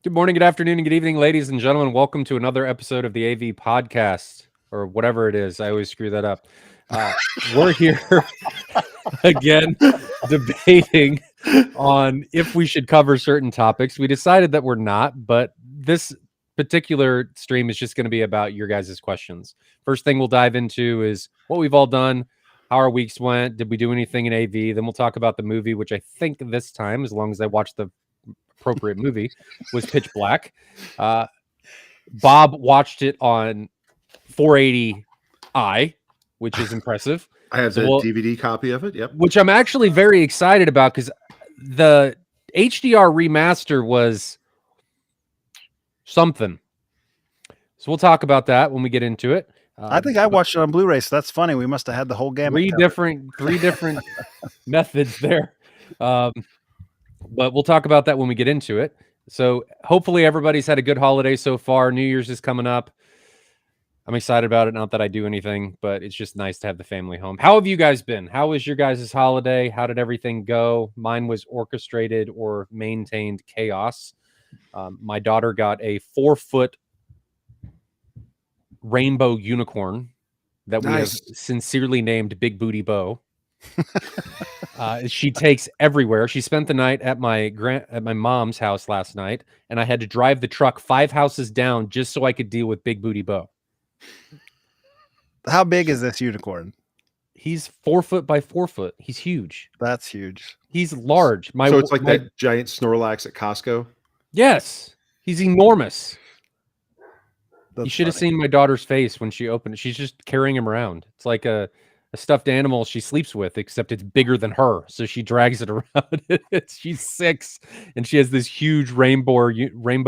Good morning, good afternoon, and good evening, ladies and gentlemen. Welcome to another episode of the AV Podcast, or whatever it is. I always screw that up. We're here again debating on if we should cover certain topics. We decided that we're not, but this particular stream is just going to be about your guys' questions. First thing we'll dive into is what we've all done, how our weeks went, did we do anything in AV? Then we'll talk about the movie, which I think this time, as long as I watch the appropriate movie, was Pitch Black. Bob watched it on 480i, which is impressive. I have the DVD copy of it. Yep. Which I'm actually very excited about because the HDR remaster was something. So we'll talk about that when we get into it. I think I watched it on Blu-ray, so that's funny. We must have had the whole gamut. Three different methods there. But we'll talk about that when we get into it. So hopefully everybody's had a good holiday so far. New Year's is coming up. I'm excited about it. Not that I do anything, but it's just nice to have the family home. How have you guys been? How was your guys' holiday? How did everything go? Mine was orchestrated or maintained chaos. My daughter got a 4-foot rainbow unicorn that we have sincerely named Big Booty Bo. She takes everywhere. She spent the night at my mom's house last night, and I had to drive the truck 5 houses down just so I could deal with Big Booty Bo. How big is this unicorn? He's 4 foot by 4 foot. He's huge. That's huge. He's large. So it's like that giant Snorlax at Costco? Yes. He's enormous. That's you should have funny. seen my daughter's face when she opened it. She's just carrying him around. It's like a stuffed animal she sleeps with, except it's bigger than her. So she drags it around. She's 6, and she has this huge rainbow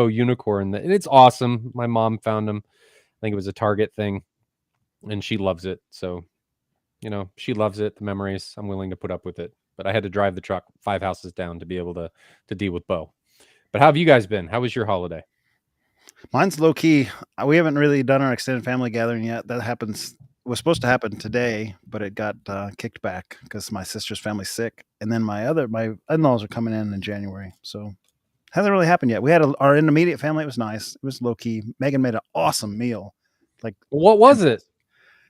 unicorn. And it's awesome. My mom found him. I think it was a Target thing, and she loves it. So, she loves it. The memories, I'm willing to put up with it. But I had to drive the truck 5 houses down to be able to deal with Bo. But how have you guys been? How was your holiday? Mine's low key. We haven't really done our extended family gathering yet. It was supposed to happen today, but it got kicked back because my sister's family's sick, and then my in-laws are coming in January, so hasn't really happened yet. We had our intermediate family. It was nice. It was low key. Megan made an awesome meal. Like, what was it?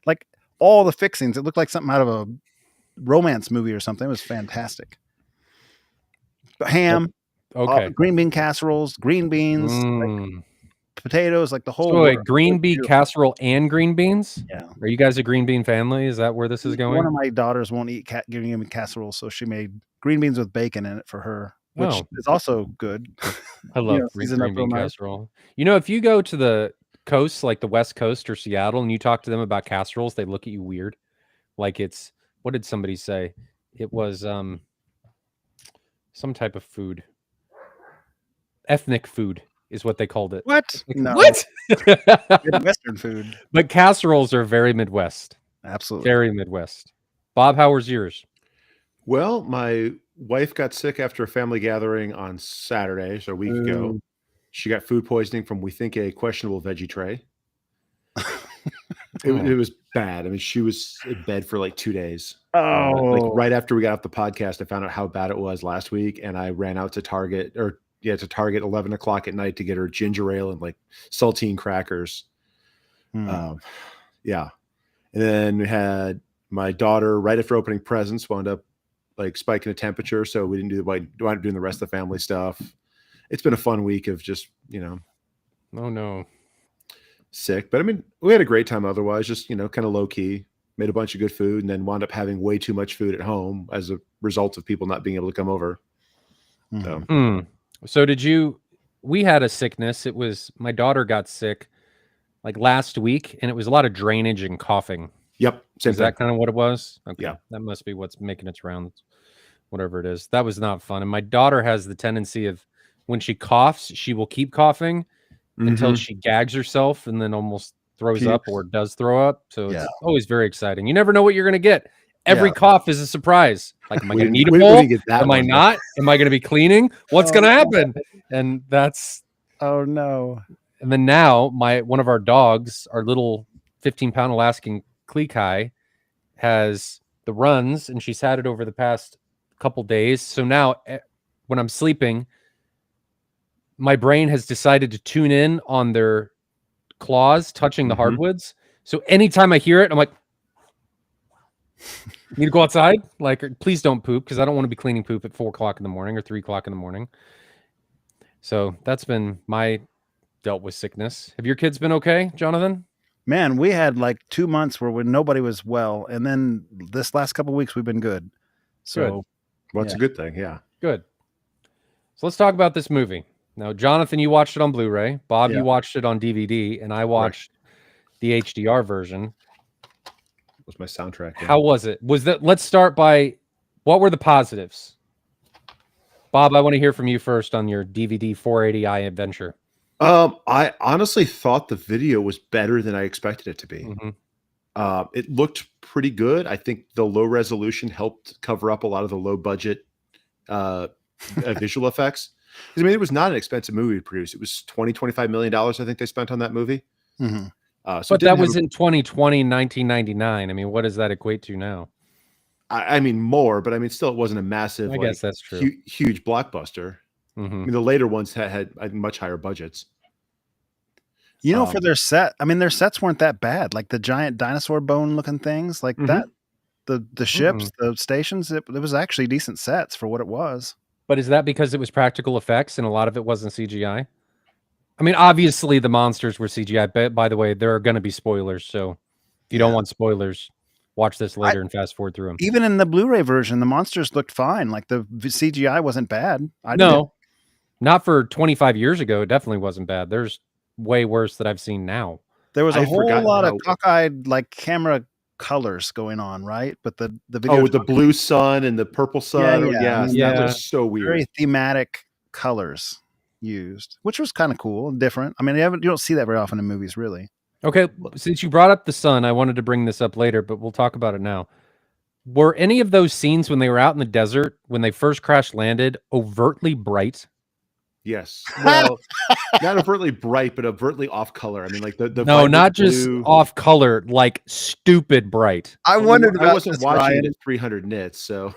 Like all the fixings. It looked like something out of a romance movie or something. It was fantastic. Ham, okay, green bean casseroles, green beans. Like, potatoes, like the whole. So wait, green bean casserole and green beans? Yeah. Are you guys a green bean family? Is that where this is going? One of my daughters won't eat green bean casserole, so she made green beans with bacon in it for her, which is also good. I love green bean casserole. If you go to the coast, like the West Coast or Seattle, and you talk to them about casseroles, they look at you weird. Like it's, what did somebody say? It was some type of food. Ethnic food is what they called it. What? No. What? Midwestern food. But casseroles are very Midwest. Absolutely. Very Midwest. Bob, how was yours? Well, my wife got sick after a family gathering on Saturday, so a week ago. She got food poisoning from, we think, a questionable veggie tray. It was bad. I mean, she was in bed for like 2 days. Like right after we got off the podcast, I found out how bad it was last week, and I ran out to Target 11 o'clock at night to get her ginger ale and like saltine crackers. Yeah. And then we had my daughter right after opening presents wound up like spiking the temperature. So we didn't wind up doing the rest of the family stuff. It's been a fun week of just, oh no, sick. But I mean, we had a great time otherwise, just, kind of low key, made a bunch of good food, and then wound up having way too much food at home as a result of people not being able to come over. So we had a sickness. It was, my daughter got sick like last week, and it was a lot of drainage and coughing. Yep. Is that kind of what it was? Okay. Yeah. That must be what's making its rounds, whatever it is. That was not fun. And my daughter has the tendency of, when she coughs, she will keep coughing until she gags herself and then almost throws up or does throw up. So it's always very exciting. You never know what you're going to get. Every cough is a surprise. Like, am I going to need a bowl? Am I not? Am I going to be cleaning? What's going to happen? And that's... Oh, no. And then now, one of our dogs, our little 15-pound Alaskan Klekai, has the runs, and she's had it over the past couple days. So now, when I'm sleeping, my brain has decided to tune in on their claws touching the hardwoods. So anytime I hear it, I'm like, need to go outside? Like, please don't poop, because I don't want to be cleaning poop at 4 o'clock in the morning or 3 o'clock in the morning. So that's been my dealt with sickness. Have your kids been okay, Jonathan? Man, we had like 2 months where nobody was well, and then this last couple of weeks we've been good. So, well, that's a good thing. Yeah, good. So let's talk about this movie. Now, Jonathan, you watched it on Blu-ray. Bob, you watched it on DVD, and I watched the HDR version. Was my soundtrack. Yeah. How was it? Let's start by, what were the positives? Bob, I want to hear from you first on your DVD 480i adventure. I honestly thought the video was better than I expected it to be. It looked pretty good. I think the low resolution helped cover up a lot of the low budget visual effects. I mean, it was not an expensive movie to produce. It was $25 million, I think they spent on that movie. But that was in 2020, 1999. I mean, what does that equate to now? I mean, more, but I mean, still, it wasn't a massive, I guess that's true. Huge blockbuster. I mean, the later ones had much higher budgets. You know, for their set, I mean, their sets weren't that bad. Like the giant dinosaur bone looking things, like that, the ships, the stations, it was actually decent sets for what it was. But is that because it was practical effects and a lot of it wasn't CGI? I mean, obviously the monsters were CGI. But by the way, there are going to be spoilers. So if you don't want spoilers, watch this later and fast forward through them. Even in the Blu-ray version, the monsters looked fine. Like the CGI wasn't bad. Not for 25 years ago. It definitely wasn't bad. There's way worse that I've seen now. There was a whole lot of cockeyed like camera colors going on, right? But the video with the blue sun and the purple sun. That was so weird. Very thematic colors used, which was kind of cool and different. I mean, you don't see that very often in movies, really. Okay, since you brought up the sun, I wanted to bring this up later, but we'll talk about it now. Were any of those scenes when they were out in the desert, when they first crash landed, overtly bright? Yes. Well, not overtly bright, but overtly off color. I mean, like the no, not just off color, like stupid bright. I wondered about. I wasn't watching it at 300 nits, so.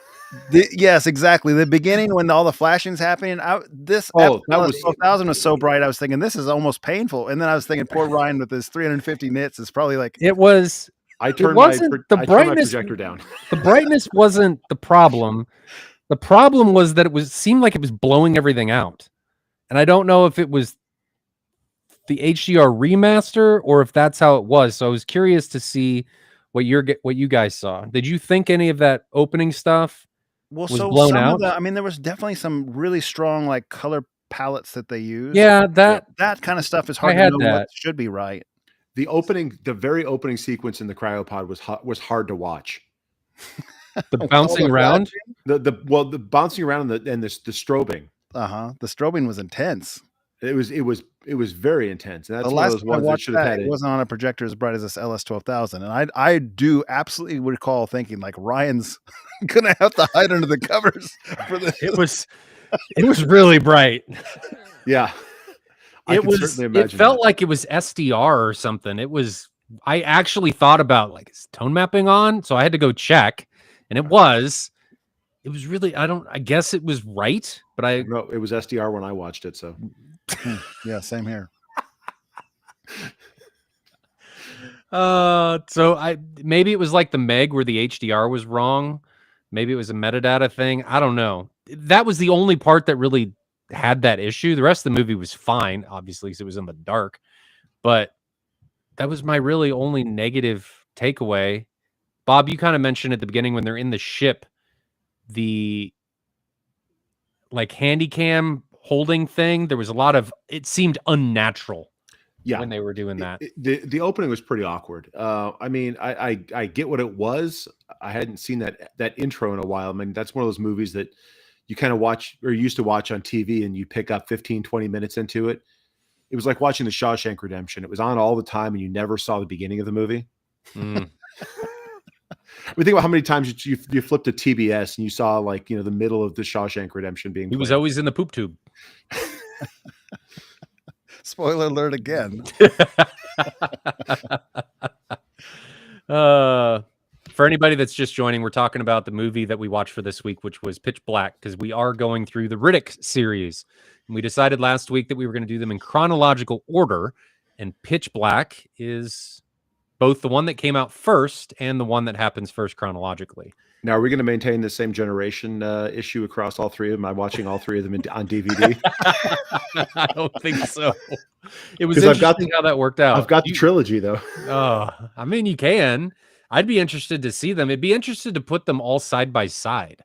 Yes, exactly. The beginning when all the flashing's happening, that was 12,000 was so bright. I was thinking this is almost painful, and then I was thinking poor Ryan with his 350 nits is probably like it was. I turned my projector down. The brightness wasn't the problem. The problem was that it seemed like it was blowing everything out. And I don't know if it was the HDR remaster or if that's how it was. So I was curious to see what you guys saw. Did you think any of that opening stuff was blown out? I mean, there was definitely some really strong like color palettes that they used. Yeah, that kind of stuff is hard to know what should be right. The very opening sequence in the cryopod was hard to watch. The bouncing around, the bouncing around and the strobing. The strobing was intense. It was very intense. And that's the one of last those ones that should have had it wasn't on a projector as bright as this LS-12,000. And I do absolutely recall thinking like Ryan's gonna have to hide under the covers for this. It was really bright. Yeah. It felt like it was SDR or something. I actually thought about like, is tone mapping on? So I had to go check, and it was really, I guess it was right, but no, it was SDR when I watched it. So yeah, same here. So maybe it was like the Meg where the HDR was wrong. Maybe it was a metadata thing. I don't know. That was the only part that really had that issue. The rest of the movie was fine, obviously, because it was in the dark. But that was my really only negative takeaway. Bob, you kind of mentioned at the beginning when they're in the ship, the like handy cam holding thing, there was a lot of, it seemed unnatural when they were doing that. The opening was pretty awkward. I mean, I get what it was. I hadn't seen that intro in a while. I mean, that's one of those movies that you kind of watch or used to watch on TV and you pick up 15, 20 minutes into it. It was like watching The Shawshank Redemption. It was on all the time and you never saw the beginning of the movie. We think about how many times you flipped to TBS and you saw like, the middle of The Shawshank Redemption being played. He was always in the poop tube. Spoiler alert again. for anybody that's just joining, we're talking about the movie that we watched for this week, which was Pitch Black, because we are going through the Riddick series. And we decided last week that we were going to do them in chronological order, and Pitch Black is both the one that came out first and the one that happens first chronologically. Now, are we going to maintain the same generation issue across all three of them? I'm watching all three of them on DVD. I don't think so. It was interesting how that worked out. I've got the trilogy, though. I mean, you can. I'd be interested to see them. It'd be interested to put them all side by side.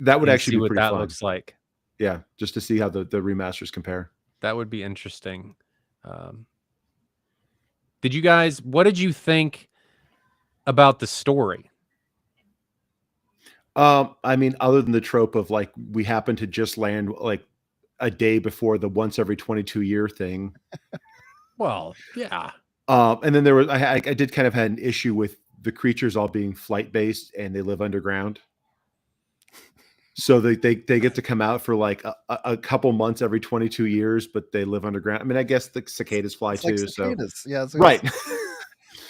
That would actually see be what pretty that fun. looks like. Yeah, just to see how the remasters compare. That would be interesting. What did you think about the story? I mean, other than the trope of like we happen to just land like a day before the once every 22 year thing. Well, yeah. And then there was I did kind of had an issue with the creatures all being flight based and they live underground. So they get to come out for like a couple months every 22 years, but they live underground. I mean, I guess the cicadas fly it's too. Like cicadas. So yeah, right.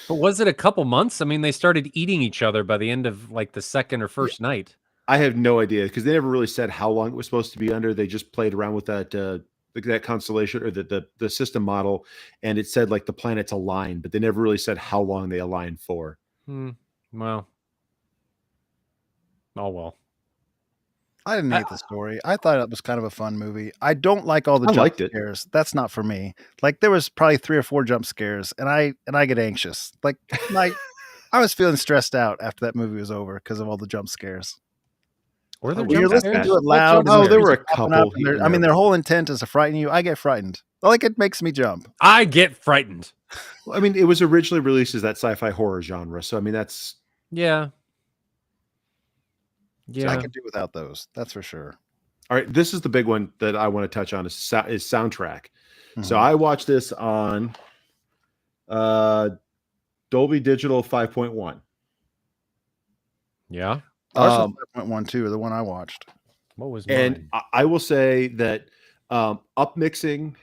But was it a couple months? I mean, they started eating each other by the end of like the second or first night. I have no idea because they never really said how long it was supposed to be under. They just played around with that constellation or the system model, and it said like the planets align, but they never really said how long they aligned for. Well, oh well. I didn't hate the story. I thought it was kind of a fun movie. I don't like all the jump scares. That's not for me. Like there was probably 3 or 4 jump scares, and I get anxious. Like I was feeling stressed out after that movie was over because of all the jump scares. Were there You're listening to it loud. Oh, there were a couple. I mean, their whole intent is to frighten you. I get frightened. Like it makes me jump. I get frightened. Well, I mean, it was originally released as that sci-fi horror genre, so I mean that's yeah. So I could do without those. That's for sure. All right, this is the big one that I want to touch on is soundtrack. Mm-hmm. So I watched this on Dolby Digital 5.1. Yeah. 5.1 too, the one I watched. What was mine? And I will say that up mixing,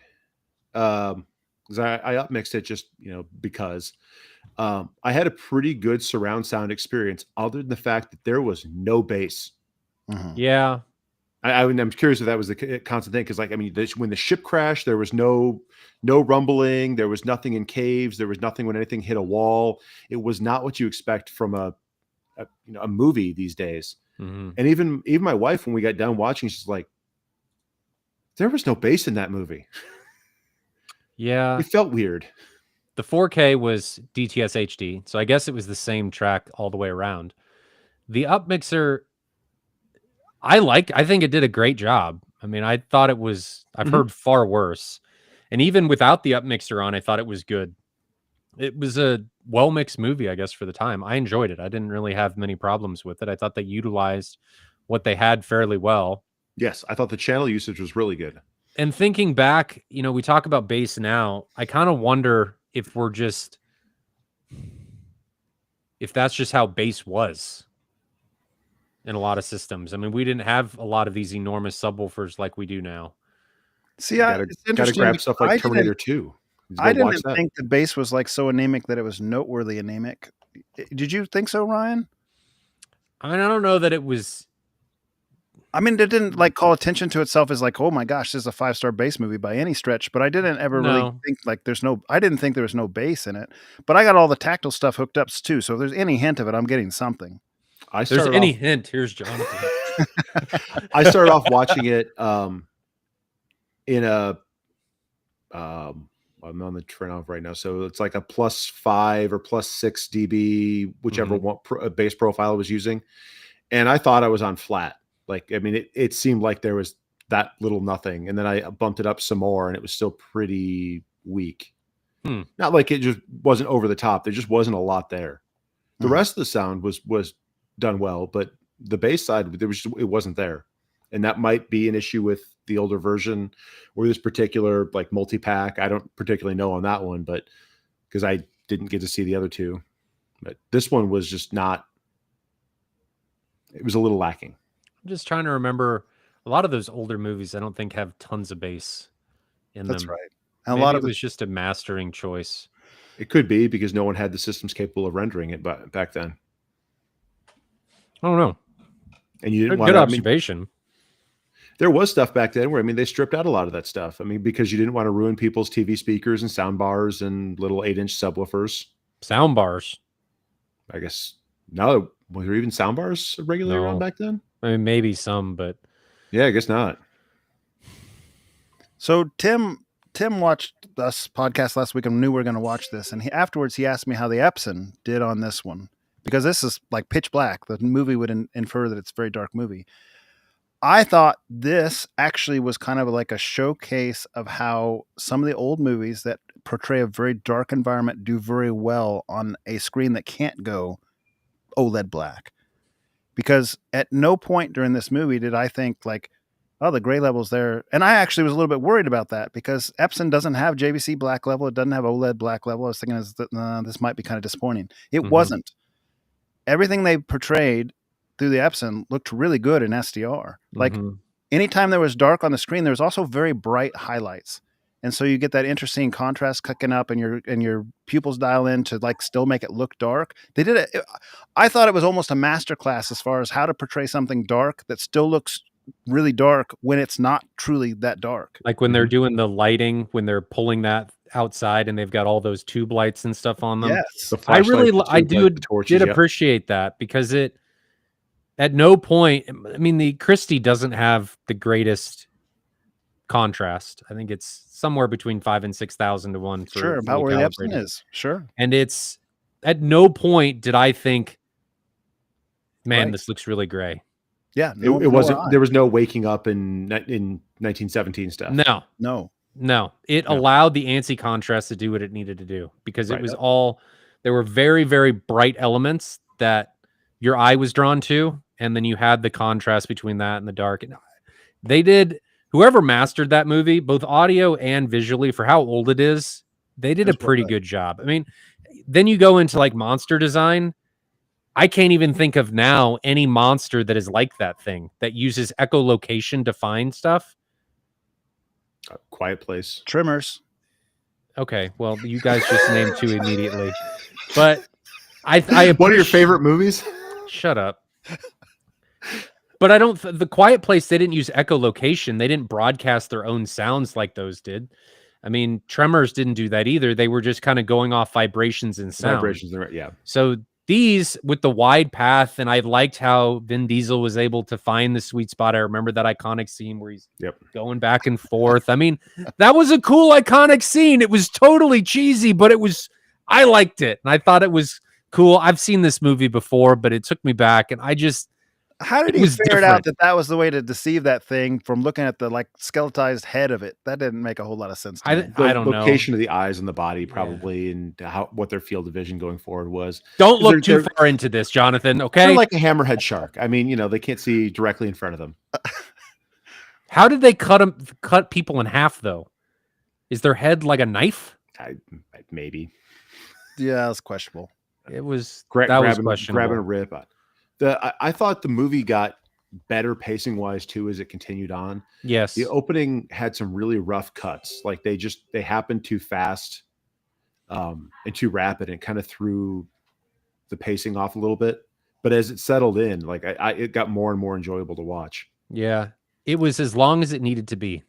because I up mixed it just because I had a pretty good surround sound experience, other than the fact that there was no bass. Mm-hmm. Yeah, I'm curious if that was the constant thing because, like, I mean, when the ship crashed, there was no rumbling, there was nothing in caves, there was nothing when anything hit a wall. It was not what you expect from a movie these days. Mm-hmm. And even my wife, when we got done watching, she's like, "There was no bass in that movie." Yeah, it felt weird. The 4K was DTS HD, so I guess it was the same track all the way around. The up mixer, I think it did a great job. I mean, I thought it was, I've heard far worse. And even without the up mixer on, I thought it was good. It was a well-mixed movie, I guess, for the time. I enjoyed it. I didn't really have many problems with it. I thought they utilized what they had fairly well. Yes, I thought the channel usage was really good. And thinking back, we talk about bass now. I kind of wonder if that's just how bass was in a lot of systems. I mean, we didn't have a lot of these enormous subwoofers like we do now. See, it's interesting. Got to grab stuff like Terminator 2. I didn't think the bass was like so anemic that it was noteworthy anemic. Did you think so, Ryan? I mean, I don't know that it was. I mean, it didn't like call attention to itself as like, oh my gosh, this is a 5-star bass movie by any stretch. But I didn't ever really think like I didn't think there was no bass in it. But I got all the tactile stuff hooked up too. So if there's any hint of it, I'm getting something. Hint, here's Jonathan. I started off watching it in a I'm on the turn off right now, so it's like a +5 or +6 dB, whichever one bass profile I was using, and I thought I was on flat. Like, I mean, it seemed like there was that little nothing, and then I bumped it up some more, and it was still pretty weak. Not like it just wasn't over the top. There just wasn't a lot there. The rest of the sound was done well, but the bass side, it wasn't there. And that might be an issue with the older version or this particular like multi-pack. I don't particularly know on that one, but because I didn't get to see the other two. But this one was just not, it was a little lacking. I'm just trying to remember a lot of those older movies I don't think have tons of bass in them. That's right. And a lot of it was just a mastering choice. It could be because no one had the systems capable of rendering it back then. I don't know. And you didn't want Good to. observation. There was stuff back then where they stripped out a lot of that stuff. Because you didn't want to ruin people's TV speakers and sound bars and little 8-inch subwoofers. Sound bars. I guess no. Was there even sound bars regularly around back then? I mean, maybe some, but yeah, I guess not. So Tim watched us podcast last week and knew we were going to watch this, and afterwards he asked me how the Epson did on this one, because this is like pitch black. The movie would infer that it's a very dark movie. I thought this actually was kind of like a showcase of how some of the old movies that portray a very dark environment do very well on a screen that can't go OLED black. Because at no point during this movie did I think like, oh, the gray level's there. And I actually was a little bit worried about that because Epson doesn't have JVC black level. It doesn't have OLED black level. I was thinking this might be kind of disappointing. It wasn't. Everything they portrayed through the Epson looked really good in SDR. Like anytime there was dark on the screen, there was also very bright highlights. And so you get that interesting contrast cooking up and your pupils dial in to like still make it look dark. They did it. I thought it was almost a masterclass as far as how to portray something dark that still looks really dark when it's not truly that dark. Like when they're doing the lighting, when they're pulling that outside and they've got all those tube lights and stuff on them. Yes. I did appreciate that because it, at no point, I mean, the Christie doesn't have the greatest contrast. I think it's somewhere between 5,000 and 6,000 to 1. Sure, about where the Epson is. Sure. And it's, at no point did I think, man, this looks really gray. Yeah, it wasn't. There was no waking up in 1917 stuff. No. It allowed the ANSI contrast to do what it needed to do because it was all. There were very, very bright elements that your eye was drawn to, and then you had the contrast between that and the dark. And they did. Whoever mastered that movie, both audio and visually, for how old it is, they did a pretty good job. I mean, then you go into like monster design. I can't even think of now any monster that is like that thing that uses echolocation to find stuff. Quiet Place. Tremors. Okay, well, you guys just named 2 immediately. But I one of your favorite movies? Shut up. But I don't. The Quiet Place, they didn't use echolocation. They didn't broadcast their own sounds like those did. I mean, Tremors didn't do that either. They were just kind of going off vibrations and sound. Yeah. So these with the wide path, and I liked how Vin Diesel was able to find the sweet spot. I remember that iconic scene where he's going back and forth. I mean, that was a cool, iconic scene. It was totally cheesy, but I liked it. And I thought it was cool. I've seen this movie before, but it took me back. And how did he figure it out that was the way to deceive that thing from looking at the like skeletized head of it? That didn't make a whole lot of sense to me. I don't know. Location of the eyes and the body probably, and what their field of vision going forward was. Don't look too far into this, Jonathan. Okay, they're like a hammerhead shark. I mean, they can't see directly in front of them. How did they cut people in half though? Is their head like a knife? Maybe. Yeah, that's questionable. It was was questionable. Grabbing a rib. I thought the movie got better pacing wise too as it continued on. Yes, the opening had some really rough cuts. Like they happened too fast, and too rapid, and kind of threw the pacing off a little bit. But as it settled in, like it got more and more enjoyable to watch. Yeah, it was as long as it needed to be.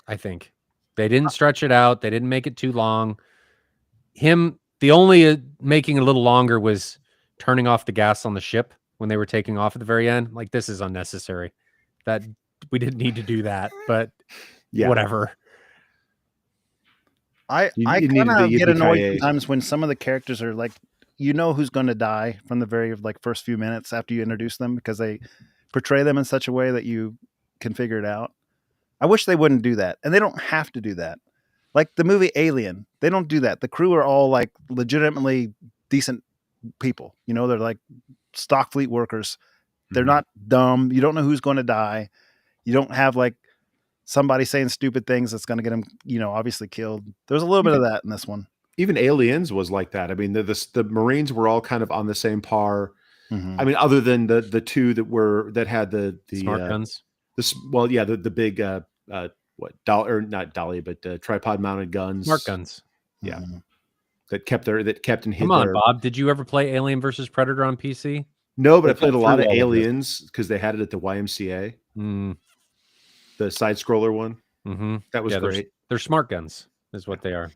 I think they didn't stretch it out. They didn't make it too long. The only making it a little longer was turning off the gas on the ship when they were taking off at the very end. Like, this is unnecessary. That we didn't need to do that, but whatever. I kind of get annoyed sometimes when some of the characters are like, who's going to die from the very first few minutes after you introduce them, because they portray them in such a way that you can figure it out. I wish they wouldn't do that, and they don't have to do that. Like the movie Alien, they don't do that. The crew are all like legitimately decent people. They're like stock fleet workers. They're not dumb. You don't know who's going to die. You don't have like somebody saying stupid things that's going to get them, obviously killed. There's a little bit of that in this one. Even Aliens was like that. I mean, the Marines were all kind of on the same par. I mean, other than the two that had the smart guns. The big not dolly, but tripod mounted guns. Smart guns. Yeah. That kept and hid. Come on, Bob. Did you ever play Alien versus Predator on PC? No, but I They played got a lot through of all of this. Aliens because they had it at the YMCA, Mm, the side scroller one. mm-hmm. That was great. They're smart guns, is what they are.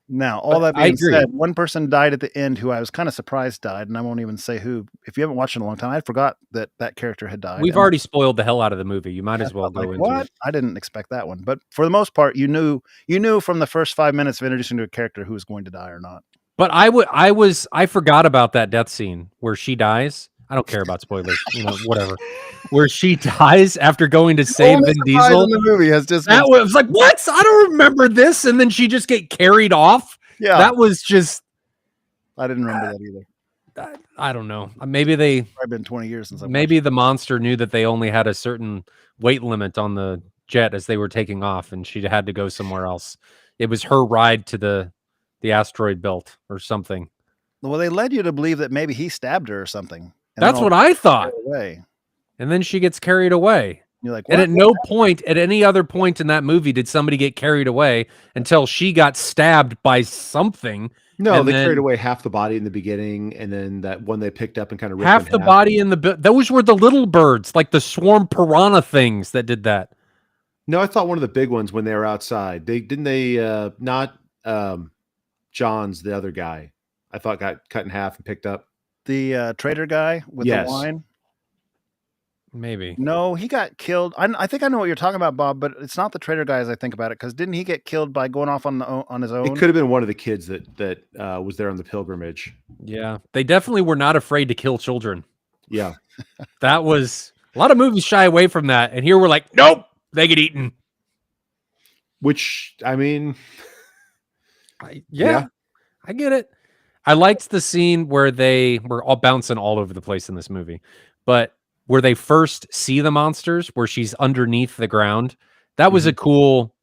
Now, all But that I being agree. said, one person died at the end who I was kind of surprised died, and I won't even say who. If you haven't watched it in a long time, I forgot that that character had died. We've and already spoiled the hell out of the movie. You might I as well felt go like, into what? it. I didn't expect that one. But for the most part, you knew from the first 5 minutes of introducing to a character who was going to die or not. But I forgot about that death scene where she dies. I don't care about spoilers, whatever. Where she dies after going to save Only Vin surprise Diesel. in the movie has just That been, was like, what? I don't remember this. And then she just get carried off. yeah. That was just, I didn't remember that either. I don't know. Maybe Probably been 20 years since I watched maybe the monster knew that they only had a certain weight limit on the jet as they were taking off, and she had to go somewhere else. It was her ride to the asteroid belt or something. it. Well, they led you to believe that maybe he stabbed her or something. That's what I thought. Away. And then she gets carried away. You're like, And what? at no point, at any other point in that movie, did somebody get carried away until she got stabbed by something. No, And they then carried away half the body in the beginning, and then that one they picked up and kind of ripped half in the half. body in those were the little birds, like the swarm piranha things that did that. No, I thought one of the big ones when they were outside. They not John's the other guy. I thought got cut in half and picked up. The trader guy with Yes. the wine? Maybe. No, he got killed. I think I know what you're talking about, Bob, but it's not the trader guy as I think about it, because didn't he get killed by going off on his own? It could have been one of the kids that was there on the pilgrimage. Yeah. They definitely were not afraid to kill children. Yeah. That was a lot of movies shy away from that. And here we're like, nope, they get eaten. Which, I mean, yeah, I get it. I liked the scene where they were all bouncing all over the place in this movie, but where they first see the monsters, where she's underneath the ground, that was a cool,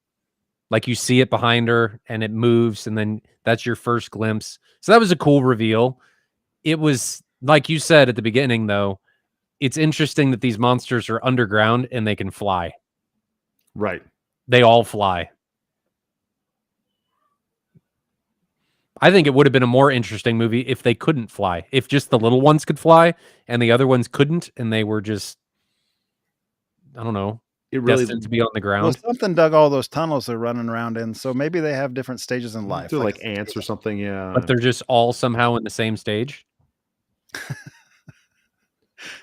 like you see it behind her and it moves, and then that's your first glimpse. So that was a cool reveal. It was, like you said at the beginning, though, it's interesting that these monsters are underground and they can fly. right. They all fly. I think it would have been a more interesting movie if they couldn't fly. If just the little ones could fly and the other ones couldn't, and they were just, I don't know, It really destined to be on the ground. Well, something dug all those tunnels they're running around in, so maybe they have different stages in life. They're like ants or something. Yeah. But they're just all somehow in the same stage.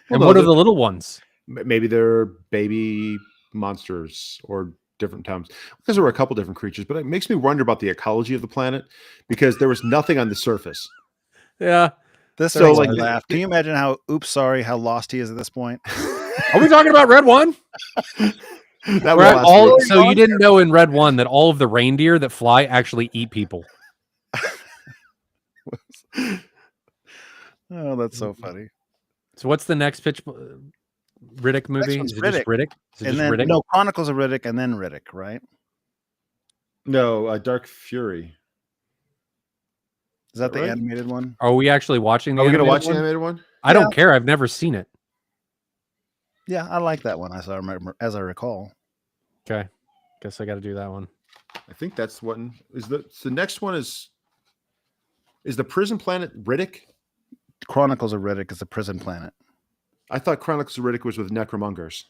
And no, what are the little ones? Maybe they're baby monsters or different times, because there were a couple different creatures, but it makes me wonder about the ecology of the planet, because there was nothing on the surface. Yeah. This So, makes like, me laugh. Can you imagine how how lost he is at this point? Are we talking about Red One? That We're was at last week. so you didn't know in Red One that all of the reindeer that fly actually eat people. Oh, that's so funny. So what's the next Riddick movie? one's Is it just Riddick? Is it And just then Riddick? no, Chronicles of Riddick and then Riddick, right? No, Dark Fury. Is that the right? animated one? Are we actually watching the Are we going to animated watch the one? animated one? I don't care. I've never seen it. Yeah, I like that one. As I recall. Okay. Guess I got to do that one. I think that's one. The next one is the prison planet Riddick? Chronicles of Riddick is a prison planet. I thought Chronicles of Riddick was with necromongers.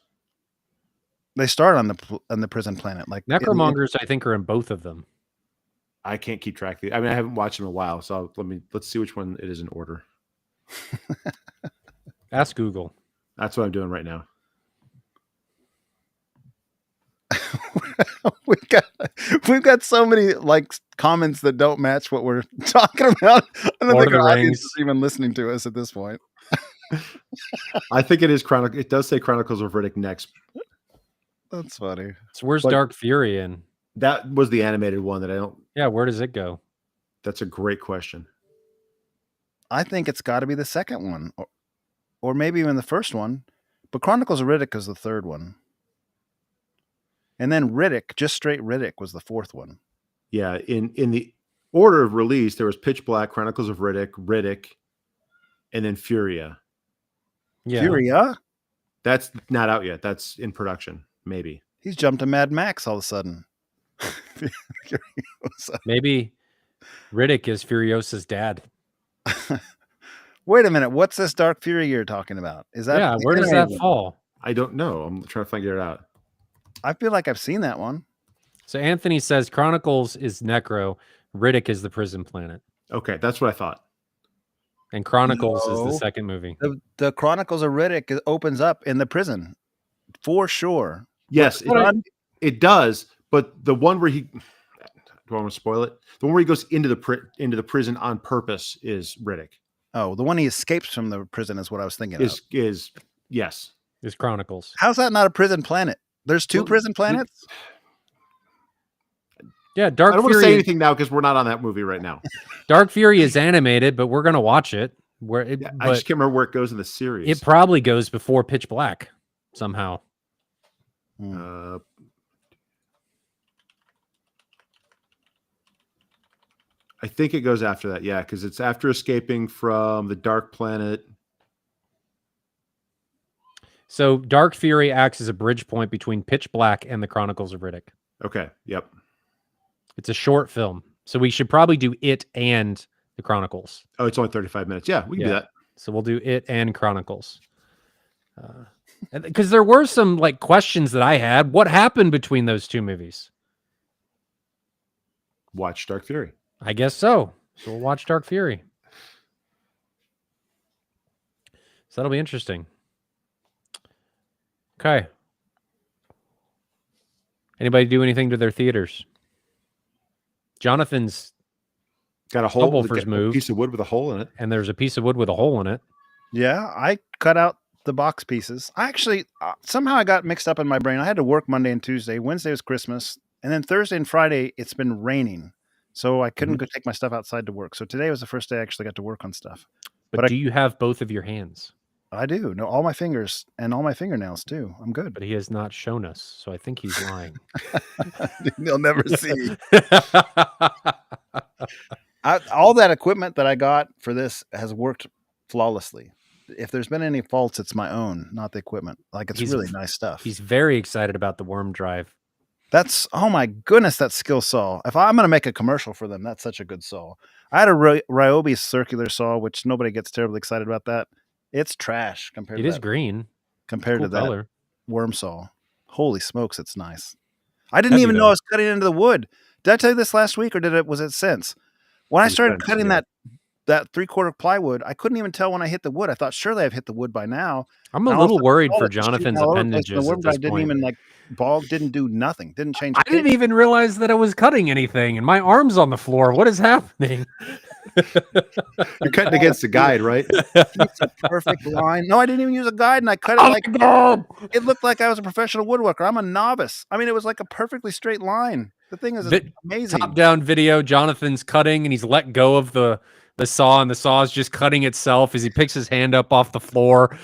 They start on the prison planet, like Necromongers, I think, are in both of them. I can't keep track of it. I mean, I haven't watched them in a while, so let's see which one it is in order. Ask Google. That's what I'm doing right now. We've got so many like comments that don't match what we're talking about. I don't Lord think of our the audience Rings. is even listening to us at this point. I think it is Chronicle. It does say Chronicles of Riddick next. That's funny. So where's But- Dark Fury in? That was the animated one that I don't. Yeah, where does it go? That's a great question. I think it's got to be the second one, or maybe even the first one. But Chronicles of Riddick is the third one, and then Riddick, just straight Riddick, was the fourth one. Yeah, in the order of release, there was Pitch Black, Chronicles of Riddick, and then Furia. Yeah. Furia? That's not out yet. That's in production, maybe. He's jumped to Mad Max all of a sudden. Maybe Riddick is Furiosa's dad. Wait a minute. What's this Dark Fury you're talking about? Is that Yeah, where does that fall? I don't know. I'm trying to figure it out. I feel like I've seen that one. So Anthony says Chronicles is Necro, Riddick is the prison planet, Okay, that's what I thought. and Chronicles is the No. second movie. The Chronicles of Riddick opens up in the prison, for sure. Yes, it does. But the one where he, do I want to spoil it? The one where he goes into the prison on purpose is Riddick. Oh, the one he escapes from the prison is what I was thinking of. Yes. Is Chronicles. How's that not a prison planet? There's two prison planets? Yeah, Dark I don't Fury. want to say anything now because we're not on that movie right now. Dark Fury is animated, but we're gonna watch it. I just can't remember where it goes in the series. It probably goes before Pitch Black somehow. I think it goes after that, yeah, because it's after escaping from the Dark Planet. So Dark Fury acts as a bridge point between Pitch Black and the Chronicles of Riddick. Okay, yep. It's a short film, so we should probably do it and the Chronicles. Oh, it's only 35 minutes. Yeah, we can do that. So we'll do it and Chronicles. Because there were some like questions that I had. What happened between those two movies? Watch Dark Fury. I guess so. So we'll watch Dark Fury. So that'll be interesting. Okay. Anybody do anything to their theaters? Jonathan's got a hole. Subwoofer's moved. Piece of wood with a hole in it. And there's a piece of wood with a hole in it. Yeah, I cut out the box pieces. I actually, somehow I got mixed up in my brain. I had to work Monday and Tuesday. Wednesday was Christmas. And then Thursday and Friday, it's been raining. So I couldn't go take my stuff outside to work. So today was the first day I actually got to work on stuff. But do you have both of your hands? I do. No, all my fingers and all my fingernails too. I'm good. But he has not shown us, so I think he's lying. You'll never see. All that equipment that I got for this has worked flawlessly. If there's been any faults, it's my own, not the equipment. Like it's really nice stuff. He's very excited about the worm drive. That's, oh my goodness, that skill saw. If I'm going to make a commercial for them, that's such a good saw. I had a Ryobi circular saw, which nobody gets terribly excited about that. It's trash compared to that. It is green. Compared to color. that worm saw. Holy smokes, it's nice. I didn't even know I was cutting into the wood. Did I tell you this last week or was it since? When I started cutting that 3/4 plywood, I couldn't even tell when I hit the wood. I thought surely I've hit the wood by now. I'm a little worried for Jonathan's appendages at this didn't point. even didn't do nothing. Didn't change. I didn't even realize that I was cutting anything and my arm's on the floor. What is happening? You're cutting against the guide, right? It's a perfect line. No, I didn't even use a guide, and I cut it it looked like I was a professional woodworker. I'm a novice. I mean, it was like a perfectly straight line. The thing is amazing. Top-down video. Jonathan's cutting, and he's let go of the saw, and the saw is just cutting itself as he picks his hand up off the floor.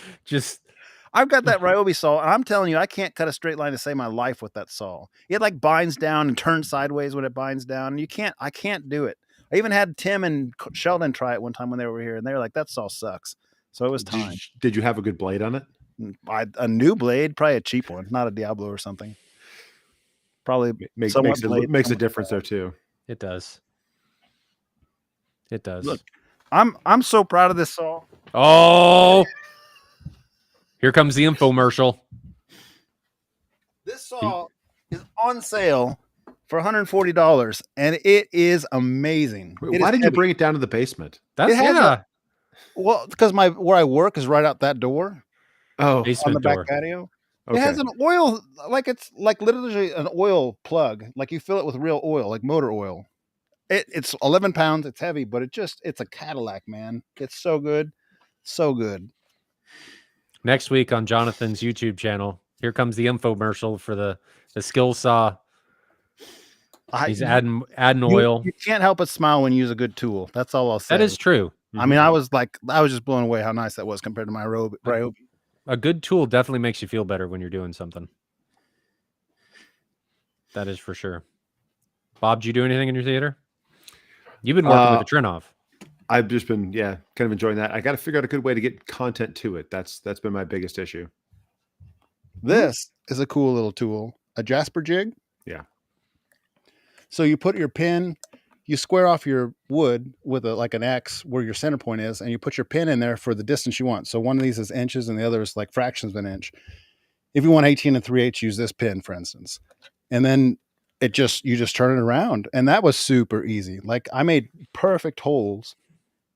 I've got that Ryobi saw, and I'm telling you, I can't cut a straight line to save my life with that saw. It like binds down and turns sideways when it binds down. And I can't do it. I even had Tim and Sheldon try it one time when they were here, and they were like, that saw sucks. So it was time. Did you have a good blade on it? A new blade, probably a cheap one, not a Diablo or something. Probably makes a difference there too. It does. It does. Look, I'm so proud of this saw. Oh, here comes the infomercial. This saw is on sale for $140, and it is amazing. Why did you bring it down to the basement? Well, because where I work is right out that door. Oh, basement on the door. back patio. Okay. It has an oil, it's like literally an oil plug. Like you fill it with real oil, like motor oil. It's 11 pounds. It's heavy, but it's a Cadillac, man. It's so good. So good. Next week on Jonathan's YouTube channel, here comes the infomercial for the skill saw. He's adding oil. You can't help but smile when you use a good tool. That's all I'll say. That is true. I mean, I was just blown away how nice that was compared to my Ryobi. A good tool definitely makes you feel better when you're doing something. That is for sure. Bob, did you do anything in your theater? You've been working with the Trinov. I've just been, kind of enjoying that. I got to figure out a good way to get content to it. That's been my biggest issue. This is a cool little tool. A Jasper jig. Yeah. So you put your pin you square off your wood with like an X where your center point is, and you put your pin in there for the distance you want. So one of these is inches and the other is like fractions of an inch. If you want 18 3/8, use this pin, for instance. And then you just turn it around. And that was super easy. Like I made perfect holes,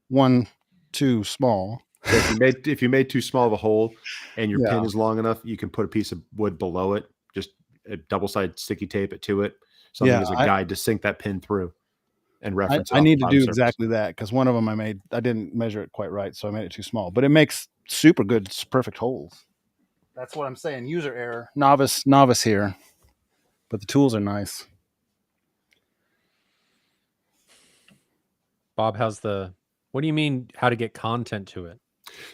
one too small. So if you made too small of a hole and your Yeah. pin is long enough, you can put a piece of wood below it, just a double-sided sticky tape it to it, something Yeah, as a guide to sink that pin through and reference it. I off need the to do bottom surface. exactly that because one of them I didn't measure it quite right, so I made it too small. But it makes super good, perfect holes. That's what I'm saying. User error. Novice here. But the tools are nice. Bob, what do you mean how to get content to it?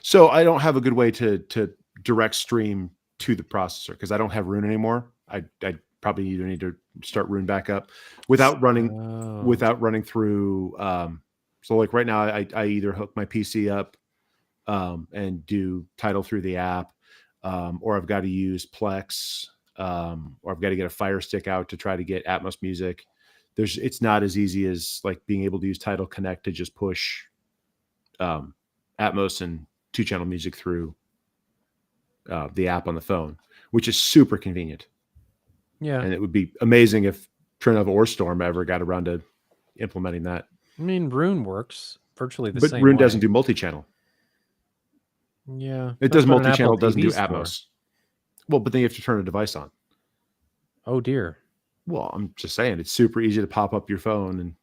So I don't have a good way to direct stream to the processor because I don't have Rune anymore. I probably either need to start Rune back up without running through. So like right now, I either hook my PC up and do Tidal through the app, or I've got to use Plex, or I've got to get a Fire Stick out to try to get Atmos music. It's not as easy as like being able to use Tidal Connect to just push Atmos and 2-channel music through the app on the phone, which is super convenient. Yeah. And it would be amazing if Trinov or Storm ever got around to implementing that. I mean, Rune works virtually the but same Rune way. doesn't do multi-channel. Yeah. It does what an multi-channel, Apple doesn't do TV's for. Atmos. Well, but then you have to turn a device on. Oh, dear. Well, I'm just saying, it's super easy to pop up your phone and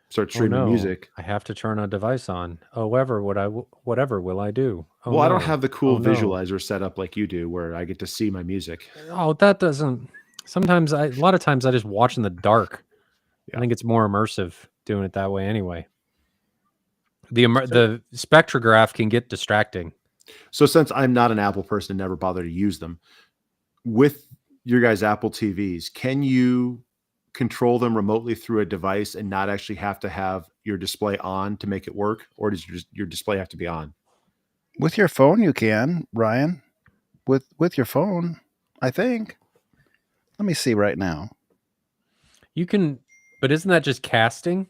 start streaming no. music. I have to turn a device on. Whatever will I do? I don't have the cool visualizer set up like you do where I get to see my music. Oh, that doesn't. Sometimes a lot of times I just watch in the dark. Yeah. I think it's more immersive doing it that way anyway. The spectrograph can get distracting. So since I'm not an Apple person and never bother to use them, with your guys' Apple TVs, can you control them remotely through a device and not actually have to have your display on to make it work? Or does your display have to be on? With your phone, you can, Ryan. With your phone, I think. Let me see right now. You can, but isn't that just casting?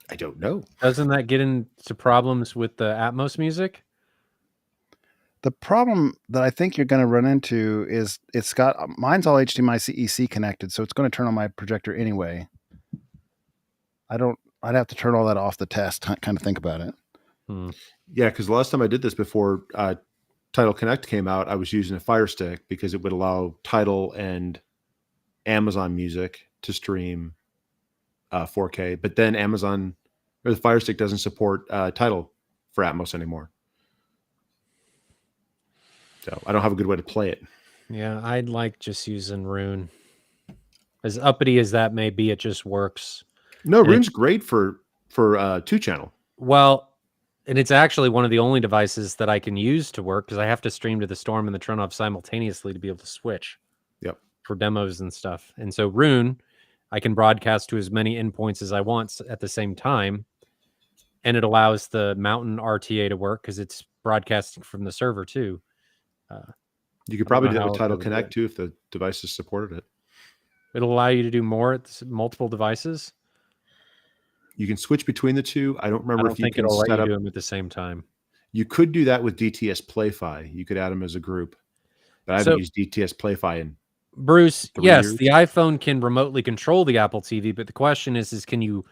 I don't know. Doesn't that get into problems with the Atmos music? The problem that I think you're going to run into is mine's all HDMI CEC connected, so it's going to turn on my projector anyway. I'd have to turn all that off the test, kind of think about it. Yeah, because the last time I did this before Tidal Connect came out, I was using a Fire Stick because it would allow Tidal and Amazon Music to stream 4K, but then the Fire Stick doesn't support Tidal for Atmos anymore. So I don't have a good way to play it. Yeah, I'd like just using Rune. As uppity as that may be, it just works. No, Rune's great for 2-channel. Well, and it's actually one of the only devices that I can use to work because I have to stream to the Storm and the Trinov simultaneously to be able to switch. Yep. For demos and stuff. And so Rune, I can broadcast to as many endpoints as I want at the same time. And it allows the Mountain RTA to work because it's broadcasting from the server too. You could probably do that with Tidal Connect too if the devices supported it. It'll allow you to do more at multiple devices. You can switch between the two. I don't remember if you can it'll set let up. you do them at the same time. You could do that with DTS Play-Fi. You could add them as a group. But I haven't used DTS Play-Fi in Bruce, 3 yes, years. the iPhone can remotely control the Apple TV, but the question is can you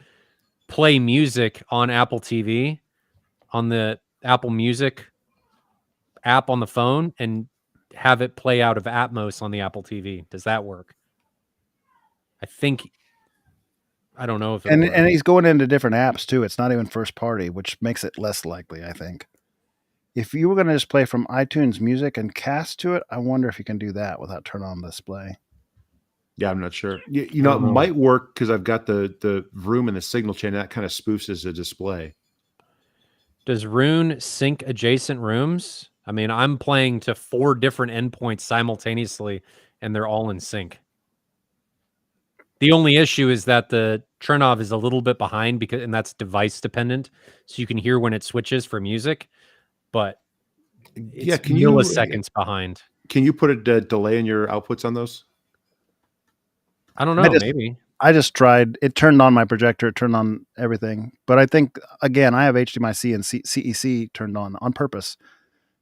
play music on Apple TV, on the Apple Music app on the phone, and have it play out of Atmos on the Apple TV? Does that work? I don't know if it and he's going into different apps too. It's not even first party, which makes it less likely, I think. If you were going to just play from iTunes Music and cast to it, I wonder if you can do that without turn on display. Yeah, I'm not sure. You know, it might work because I've got the room and the signal chain that kind of spoofs as a display. Does Rune sync adjacent rooms? I mean, I'm playing to 4 different endpoints simultaneously, and they're all in sync. The only issue is that the Trinov is a little bit behind and that's device dependent, so you can hear when it switches for music, but it's milliseconds behind. Can you put a delay in your outputs on those? I don't know. Maybe I just tried. It turned on my projector. It turned on everything. But I think again, I have HDMI-C and CEC turned on purpose.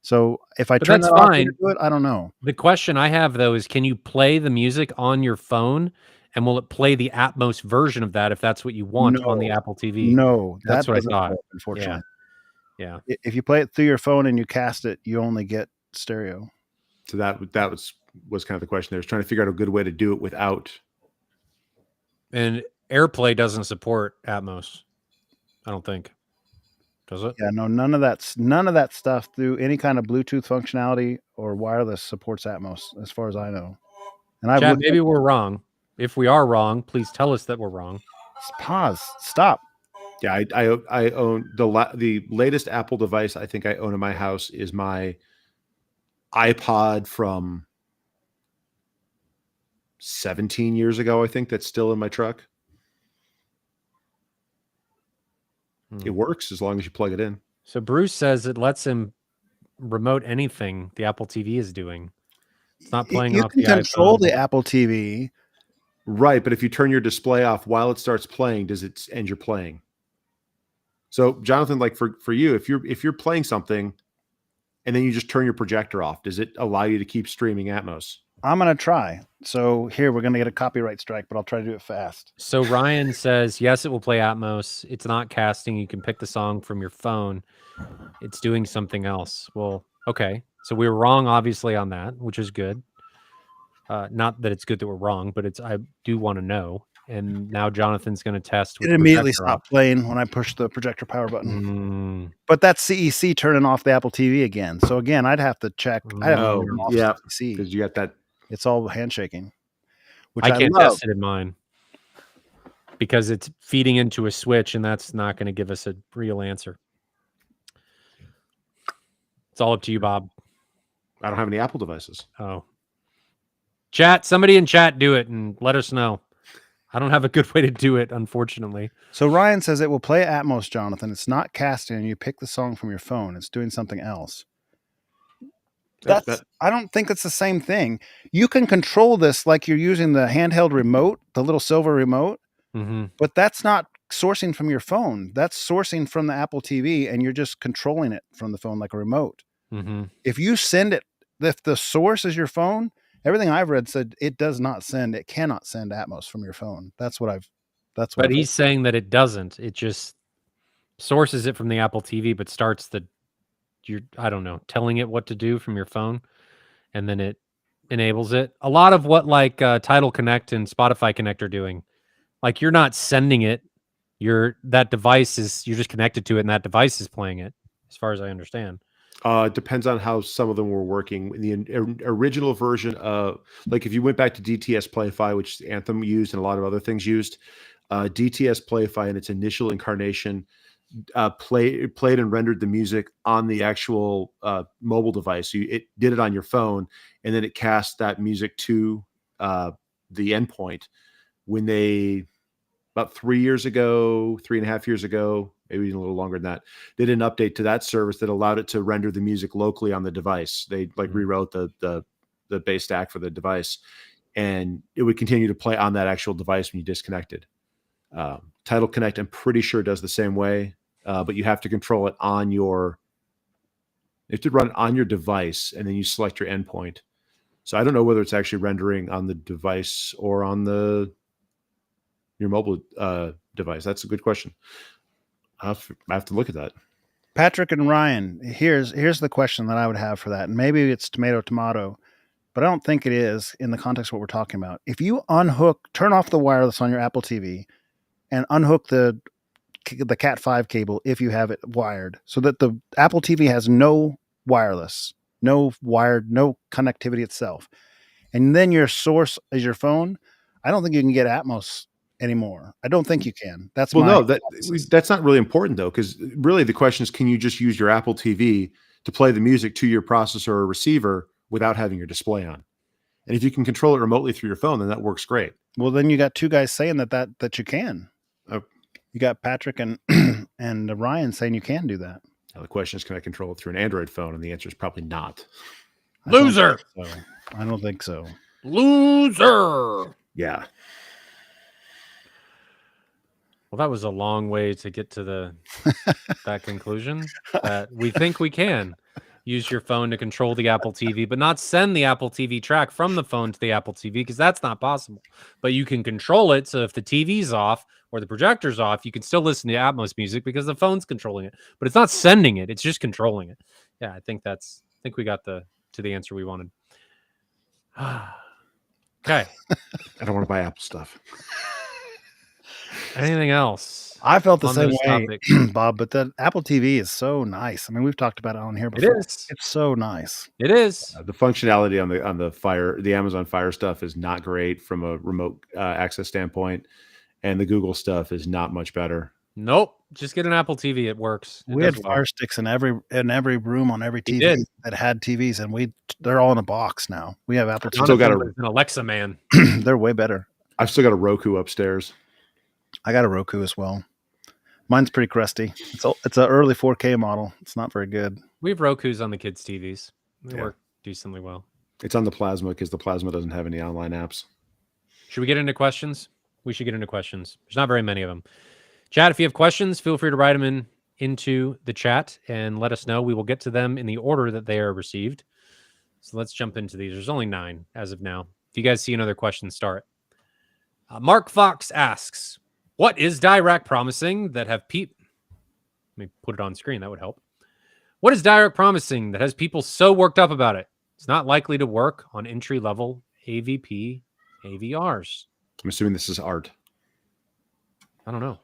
So if I But turn that's that off, fine. would it do it? I don't know. The question I have though is, can you play the music on your phone, and will it play the Atmos version of that if that's what you want on the No. Apple TV? No, That's that what I doesn't thought. work, unfortunately. Yeah. If you play it through your phone and you cast it, you only get stereo. So that was kind of the question. There was trying to figure out a good way to do it without. And AirPlay doesn't support Atmos, I don't think. Does it? Yeah, no, none of that stuff through any kind of Bluetooth functionality or wireless supports Atmos, as far as I know. And I've Chat, looked. maybe we're wrong. If we are wrong, please tell us that we're wrong. Pause. Stop. Yeah, I own the latest Apple device I think I own in my house is my iPod from 17 years ago. I think that's still in my truck. It works as long as you plug it in. So Bruce says it lets him remote anything the Apple TV is doing. It's not playing You off can the control iPhone. the Apple TV. Right, but if you turn your display off while it starts playing, does it end your playing? So, Jonathan, like for you, if you're playing something and then you just turn your projector off, does it allow you to keep streaming Atmos? I'm gonna try. So here we're gonna get a copyright strike, but I'll try to do it fast. So Ryan says, yes, it will play Atmos. It's not casting. You can pick the song from your phone. It's doing something else. Well, okay. So we were wrong, obviously, on that, which is good. Not that it's good that we're wrong, but I do want to know. And now Jonathan's going to test. It immediately stopped playing when I pushed the projector power button. But that's CEC turning off the Apple TV again. So again, I'd have to check. Yeah, because you got that. It's all handshaking. Which I can't test it in mine because it's feeding into a switch, and that's not going to give us a real answer. It's all up to you, Bob. I don't have any Apple devices. Oh. Chat, somebody in chat do it and let us know. I don't have a good way to do it, unfortunately. So Ryan says it will play Atmos, Jonathan. It's not casting, and you pick the song from your phone. It's doing something else. I don't think it's the same thing. You can control this like you're using the handheld remote, the little silver remote, but that's not sourcing from your phone. That's sourcing from the Apple TV, and you're just controlling it from the phone like a remote. If you send it, if the source is your phone, everything I've read said it does not send. It cannot send Atmos from your phone. But he's saying that it doesn't. It just sources it from the Apple TV, but starts telling it what to do from your phone, and then it enables it. A lot of what Tidal Connect and Spotify Connect are doing, like you're not sending it. You're just connected to it, and that device is playing it, as far as I understand. It depends on how some of them were working. In the original version of, like, if you went back to DTS Playfi, which Anthem used and a lot of other things used, DTS Playfi in its initial incarnation played and rendered the music on the actual mobile device. It did it on your phone, and then it cast that music to the endpoint. When they, about 3.5 years ago, maybe even a little longer than that, did an update to that service that allowed it to render the music locally on the device. They rewrote the base stack for the device, and it would continue to play on that actual device when you disconnected. Tidal Connect, I'm pretty sure, does the same way, but you have to control it you have to run it on your device, and then you select your endpoint. So I don't know whether it's actually rendering on the device or on your mobile device. That's a good question. I have to look at that. Patrick and Ryan, here's the question that I would have for that. And maybe it's tomato, but I don't think it is in the context of what we're talking about. If you turn off the wireless on your Apple TV and unhook the Cat 5 cable if you have it wired, so that the Apple TV has no wireless, no wired, no connectivity itself, and then your source is your phone, I don't think you can get Atmos anymore. I don't think you can. That's not really important though, because really the question is, can you just use your Apple TV to play the music to your processor or receiver without having your display on? And if you can control it remotely through your phone, then that works great. Well, then you got two guys saying that you can. You got Patrick and and Ryan saying you can do that. Now the question is, can I control it through an Android phone? And the answer is probably not. Loser. I don't think so. Loser. Yeah. Well, that was a long way to get to that conclusion, that we think we can use your phone to control the Apple TV, but not send the Apple TV track from the phone to the Apple TV, because that's not possible. But you can control it, so if the TV's off or the projector's off, you can still listen to Atmos music because the phone's controlling it. But it's not sending it; it's just controlling it. Yeah, I think we got to the answer we wanted. Okay. I don't want to buy Apple stuff. Anything else? I felt the on same those way, topics? Bob, but the Apple TV is so nice. I mean, we've talked about it on here It before. is. It's so nice. It is. The functionality on the Amazon Fire stuff is not great from a remote access standpoint, and the Google stuff is not much better. Nope. Just get an Apple TV. It works. We had Fire Sticks in every room on every TV did. that had TVs, and they're all in a box now. We have Apple Still got an Alexa man. They're way better. I've still got a Roku upstairs. I got a Roku as well. Mine's pretty crusty. It's an early 4K model. It's not very good. We have Rokus on the kids' TVs. They work decently well. It's on the Plasma because the Plasma doesn't have any online apps. Should we get into questions? We should get into questions. There's not very many of them. Chat, if you have questions, feel free to write them into the chat and let us know. We will get to them in the order that they are received. So let's jump into these. There's only 9 as of now. If you guys see another question, start. Mark Fox asks, what is Dirac promising that have people... Let me put it on screen. That would help. What is Dirac promising that has people so worked up about it? It's not likely to work on entry-level AVP AVRs. I'm assuming this is art. I don't know.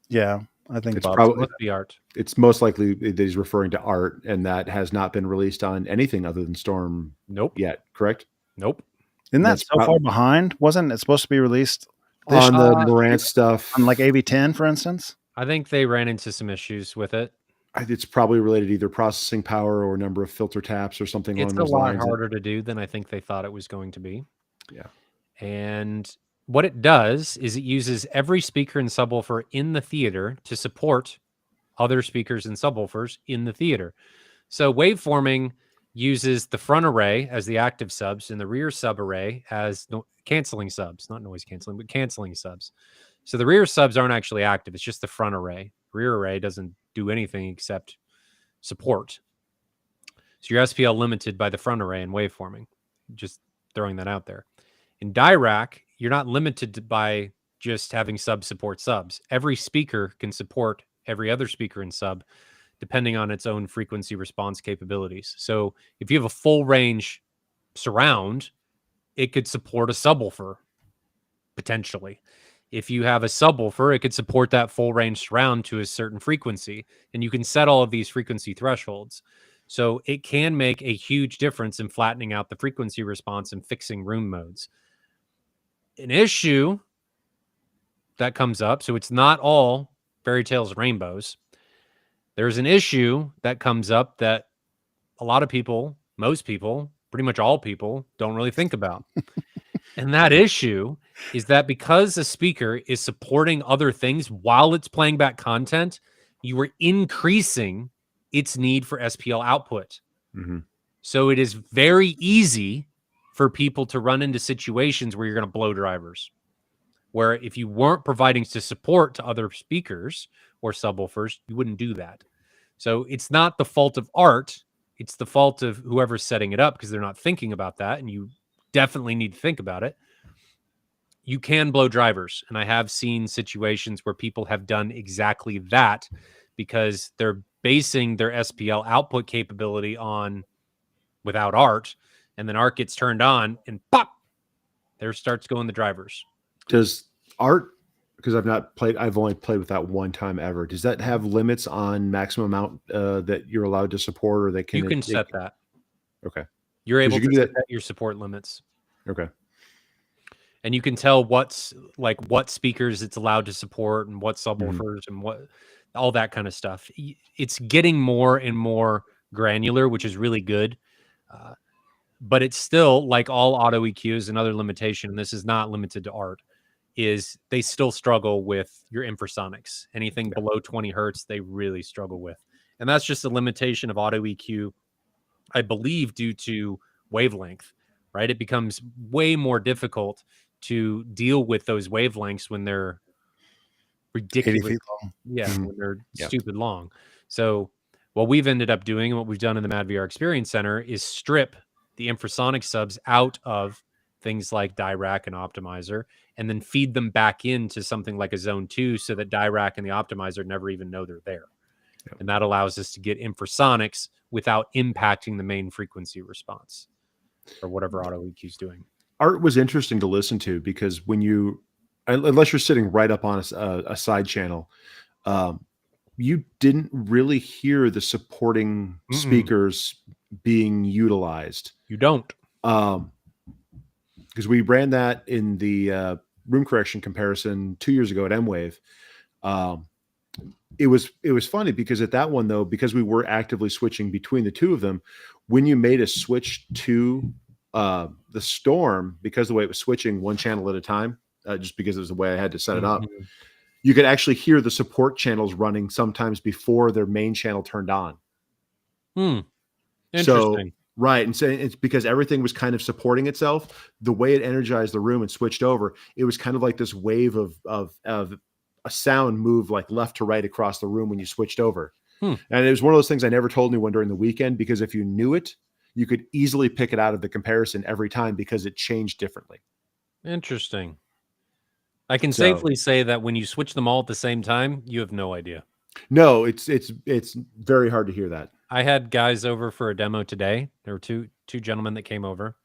Yeah, I think It's Bob's probably Must be art. It's most likely that he's referring to art, and that has not been released on anything other than Storm Nope. yet, correct? Nope. Isn't that so far behind? Wasn't it supposed to be released on the Marantz stuff? On like AV10, for instance? I think they ran into some issues with it. It's probably related to either processing power or number of filter taps or something along those lines. It's a lot harder to do than I think they thought it was going to be. Yeah. And what it does is it uses every speaker and subwoofer in the theater to support other speakers and subwoofers in the theater. So waveforming uses the front array as the active subs and the rear sub array as canceling subs, not noise canceling, but canceling subs. So the rear subs aren't actually active. It's just the front array. Rear array doesn't do anything except support. So your SPL limited by the front array and waveforming. Just throwing that out there. In Dirac, you're not limited by just having sub support subs. Every speaker can support every other speaker and sub, depending on its own frequency response capabilities. So if you have a full range surround, it could support a subwoofer, potentially. If you have a subwoofer, it could support that full range surround to a certain frequency, and you can set all of these frequency thresholds. So it can make a huge difference in flattening out the frequency response and fixing room modes. An issue that comes up, so it's not all fairy tales and rainbows. There's an issue that comes up that a lot of people, most people, pretty much all people, don't really think about. And that issue is that because a speaker is supporting other things while it's playing back content, you are increasing its need for SPL output. Mm-hmm. So it is very easy for people to run into situations where you're going to blow drivers, where if you weren't providing support to other speakers or subwoofers, you wouldn't do that. So it's not the fault of art. It's the fault of whoever's setting it up because they're not thinking about that, and you definitely need to think about it. You can blow drivers, and I have seen situations where people have done exactly that because they're basing their SPL output capability on without art, and then art gets turned on, and pop, there starts going the drivers. Does art, because I've only played with that one time ever, does that have limits on maximum amount that you're allowed to support, or they can? You can set that. Okay. You're able to set your support limits. Okay. And you can tell what speakers it's allowed to support and what subwoofers and what all that kind of stuff. It's getting more and more granular, which is really good. But it's still, like all auto EQs, another limitation, and this is not limited to art, is they still struggle with your infrasonics. Anything below 20 hertz, they really struggle with. And that's just a limitation of auto EQ, I believe, due to wavelength, right? It becomes way more difficult to deal with those wavelengths when they're ridiculous. 80 feet long. Yeah, Mhm. when they're Yeah. stupid long. So what we've ended up doing and what we've done in the Mad VR Experience Center is strip the infrasonic subs out of things like Dirac and Optimizer and then feed them back into something like a Zone 2 so that Dirac and the Optimizer never even know they're there. Yep. And that allows us to get infrasonics without impacting the main frequency response or whatever auto EQ is doing. Art was interesting to listen to because when you, unless you're sitting right up on a side channel, you didn't really hear the supporting speakers being utilized. You don't. Because we ran that in the room correction comparison 2 years ago at M-Wave. It was funny because at that one, though, because we were actively switching between the two of them, when you made a switch to the Storm, because the way it was switching one channel at a time, just because it was the way I had to set it up, you could actually hear the support channels running sometimes before their main channel turned on. Interesting. So, right. And so it's because everything was kind of supporting itself. The way it energized the room and switched over, it was kind of like this wave of a sound move like left to right across the room when you switched over. And it was one of those things I never told anyone during the weekend, because if you knew it, you could easily pick it out of the comparison every time because it changed differently. Interesting. I can safely say that when you switch them all at the same time, you have no idea. No, it's very hard to hear that. I had guys over for a demo today. There were two gentlemen that came over.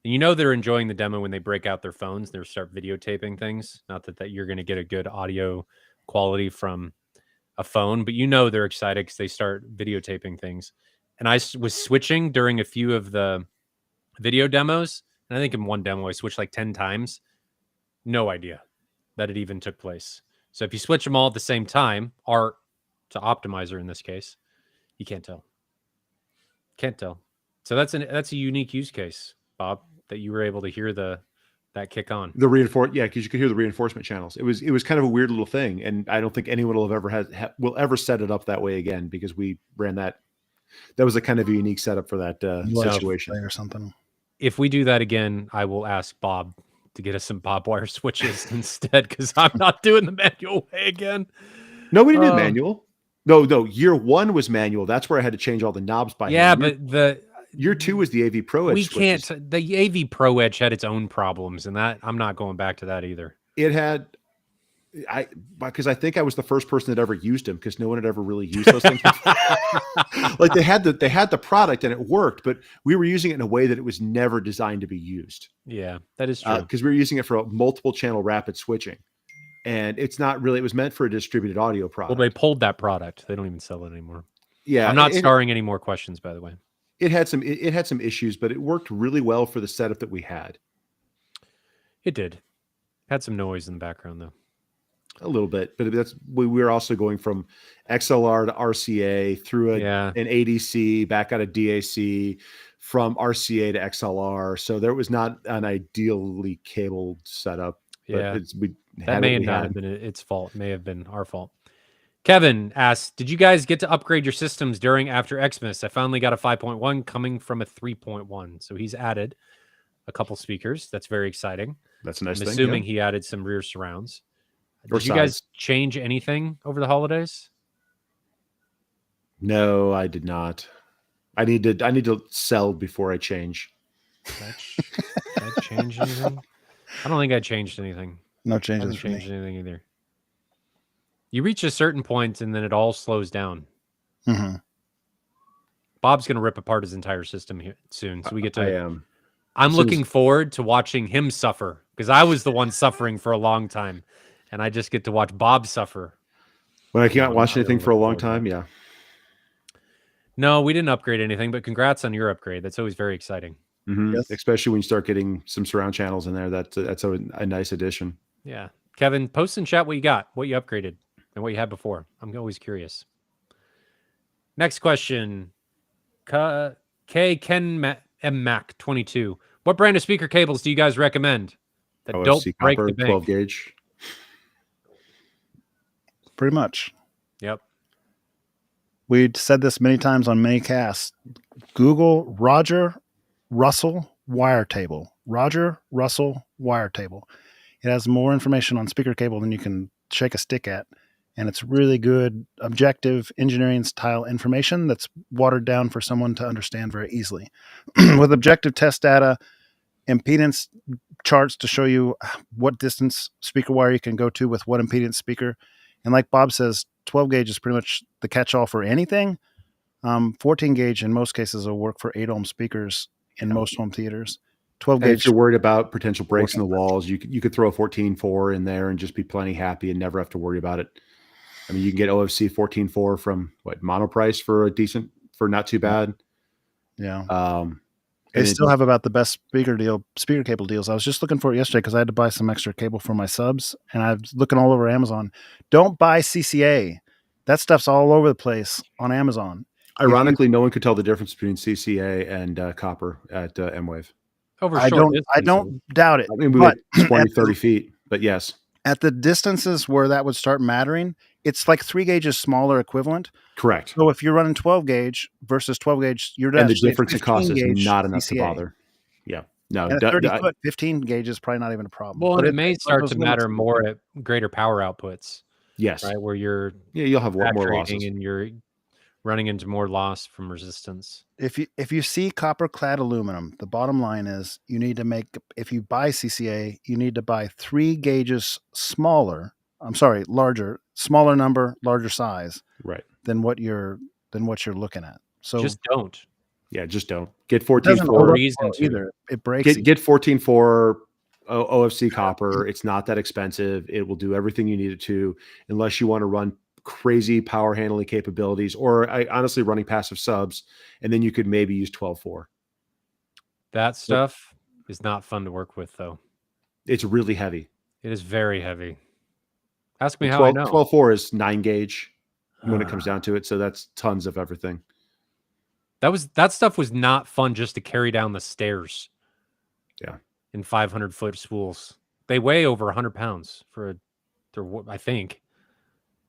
And you know they're enjoying the demo when they break out their phones, they start videotaping things. Not that you're going to get a good audio quality from a phone, but you know they're excited because they start videotaping things. And I was switching during a few of the video demos. And I think in one demo I switched like 10 times. No idea that it even took place. So if you switch them all at the same time, art to optimizer in this case, you can't tell. Can't tell. So that's a unique use case, Bob, that you were able to hear that kick on. The because you could hear the reinforcement channels. It was kind of a weird little thing, and I don't think anyone will ever set it up that way again, because we ran that. That was a kind of a unique setup for that situation or something. If we do that again, I will ask Bob to get us some Bob wire switches instead, because I'm not doing the manual way again. No, we didn't do manual. No. Year one was manual. That's where I had to change all the knobs by hand. But year two was the AV Pro Edge. We can't. The AV Pro Edge had its own problems, and that I'm not going back to that either. It had. Because I think I was the first person that ever used them, because no one had ever really used those things. Like they had the product and it worked, but we were using it in a way that it was never designed to be used. Yeah, that is true. Because we were using it for multiple channel rapid switching, and it's not really. It was meant for a distributed audio product. Well, they pulled that product. They don't even sell it anymore. Yeah, I'm not starring any more questions, by the way. It had some issues, but it worked really well for the setup that we had. It did. Had some noise in the background though. A little bit, but we were also going from XLR to RCA through an ADC, back out of DAC, from RCA to XLR. So there was not an ideally cabled setup. Yeah, that may not have been its fault. It may have been our fault. Kevin asks, did you guys get to upgrade your systems during after Xmas? I finally got a 5.1 coming from a 3.1. So he's added a couple speakers. That's very exciting. That's a nice thing. I'm assuming he added some rear surrounds. Did you sides. guys change anything over the holidays? No, I did not. I need to sell before I change. Did I change anything? I don't think I changed anything. No changes. I haven't changed anything either. You reach a certain point and then it all slows down. Mm-hmm. Bob's going to rip apart his entire system here soon, so we get to. I am. I'm looking forward to watching him suffer, because I was the one suffering for a long time. And I just get to watch Bob suffer. When I can't watch anything for a long time, yeah. No, we didn't upgrade anything, but congrats on your upgrade. That's always very exciting. Mm-hmm. Yes. Especially when you start getting some surround channels in there. That's a nice addition. Yeah. Kevin, post in chat what you got, what you upgraded, and what you had before. I'm always curious. Next question. Ken M Mac 22. What brand of speaker cables do you guys recommend that don't break the bank? 12 gauge. Pretty much. Yep. We'd said this many times on many casts. Google Roger Russell wire table. Roger Russell wire table. It has more information on speaker cable than you can shake a stick at. And it's really good, objective engineering style information that's watered down for someone to understand very easily. With objective test data, impedance charts to show you what distance speaker wire you can go to with what impedance speaker. And like Bob says, 12 gauge is pretty much the catch-all for anything. 14 gauge in most cases will work for 8 ohm speakers in most home theaters. 12 And gauge. if you're worried about potential breaks in the walls, you could throw a 14.4 in there and just be plenty happy and never have to worry about it. I mean, you can get OFC 14.4 from Monoprice for not too bad. Yeah. They still have about the best speaker cable deals. I was just looking for it yesterday because I had to buy some extra cable for my subs, and I was looking all over Amazon. Don't buy CCA. That stuff's all over the place on Amazon. Ironically, no one could tell the difference between CCA and copper at M-Wave. I don't doubt it. I mean, we went 20, 30 feet, but yes. At the distances where that would start mattering, it's like 3 gauges smaller equivalent. Correct. So if you're running 12 gauge versus 12 gauge, you're and the difference in cost is not enough to bother. Yeah. No. And 30-foot 15 gauge is probably not even a problem. Well, and it may start to matter more at greater power outputs. Yes. Right, where you're you'll have more losses, and you're running into more loss from resistance. If you see copper clad aluminum, the bottom line is you need to if you buy CCA, you need to buy 3 gauges larger, smaller number, larger size, right, than what you're looking at. So just don't. Yeah, just don't get 14.4 reason either. It breaks. Get 14.4 OFC copper. It's not that expensive. It will do everything you need it to, unless you want to run crazy power handling capabilities, or honestly running passive subs, and then you could maybe use 12.4. That stuff is not fun to work with, though. It's really heavy. It is very heavy. Ask me how I know. 12.4 is 9 gauge when it comes down to it, so that's tons of everything. That stuff was not fun just to carry down the stairs. Yeah, in 500-foot spools. They weigh over 100 pounds I think.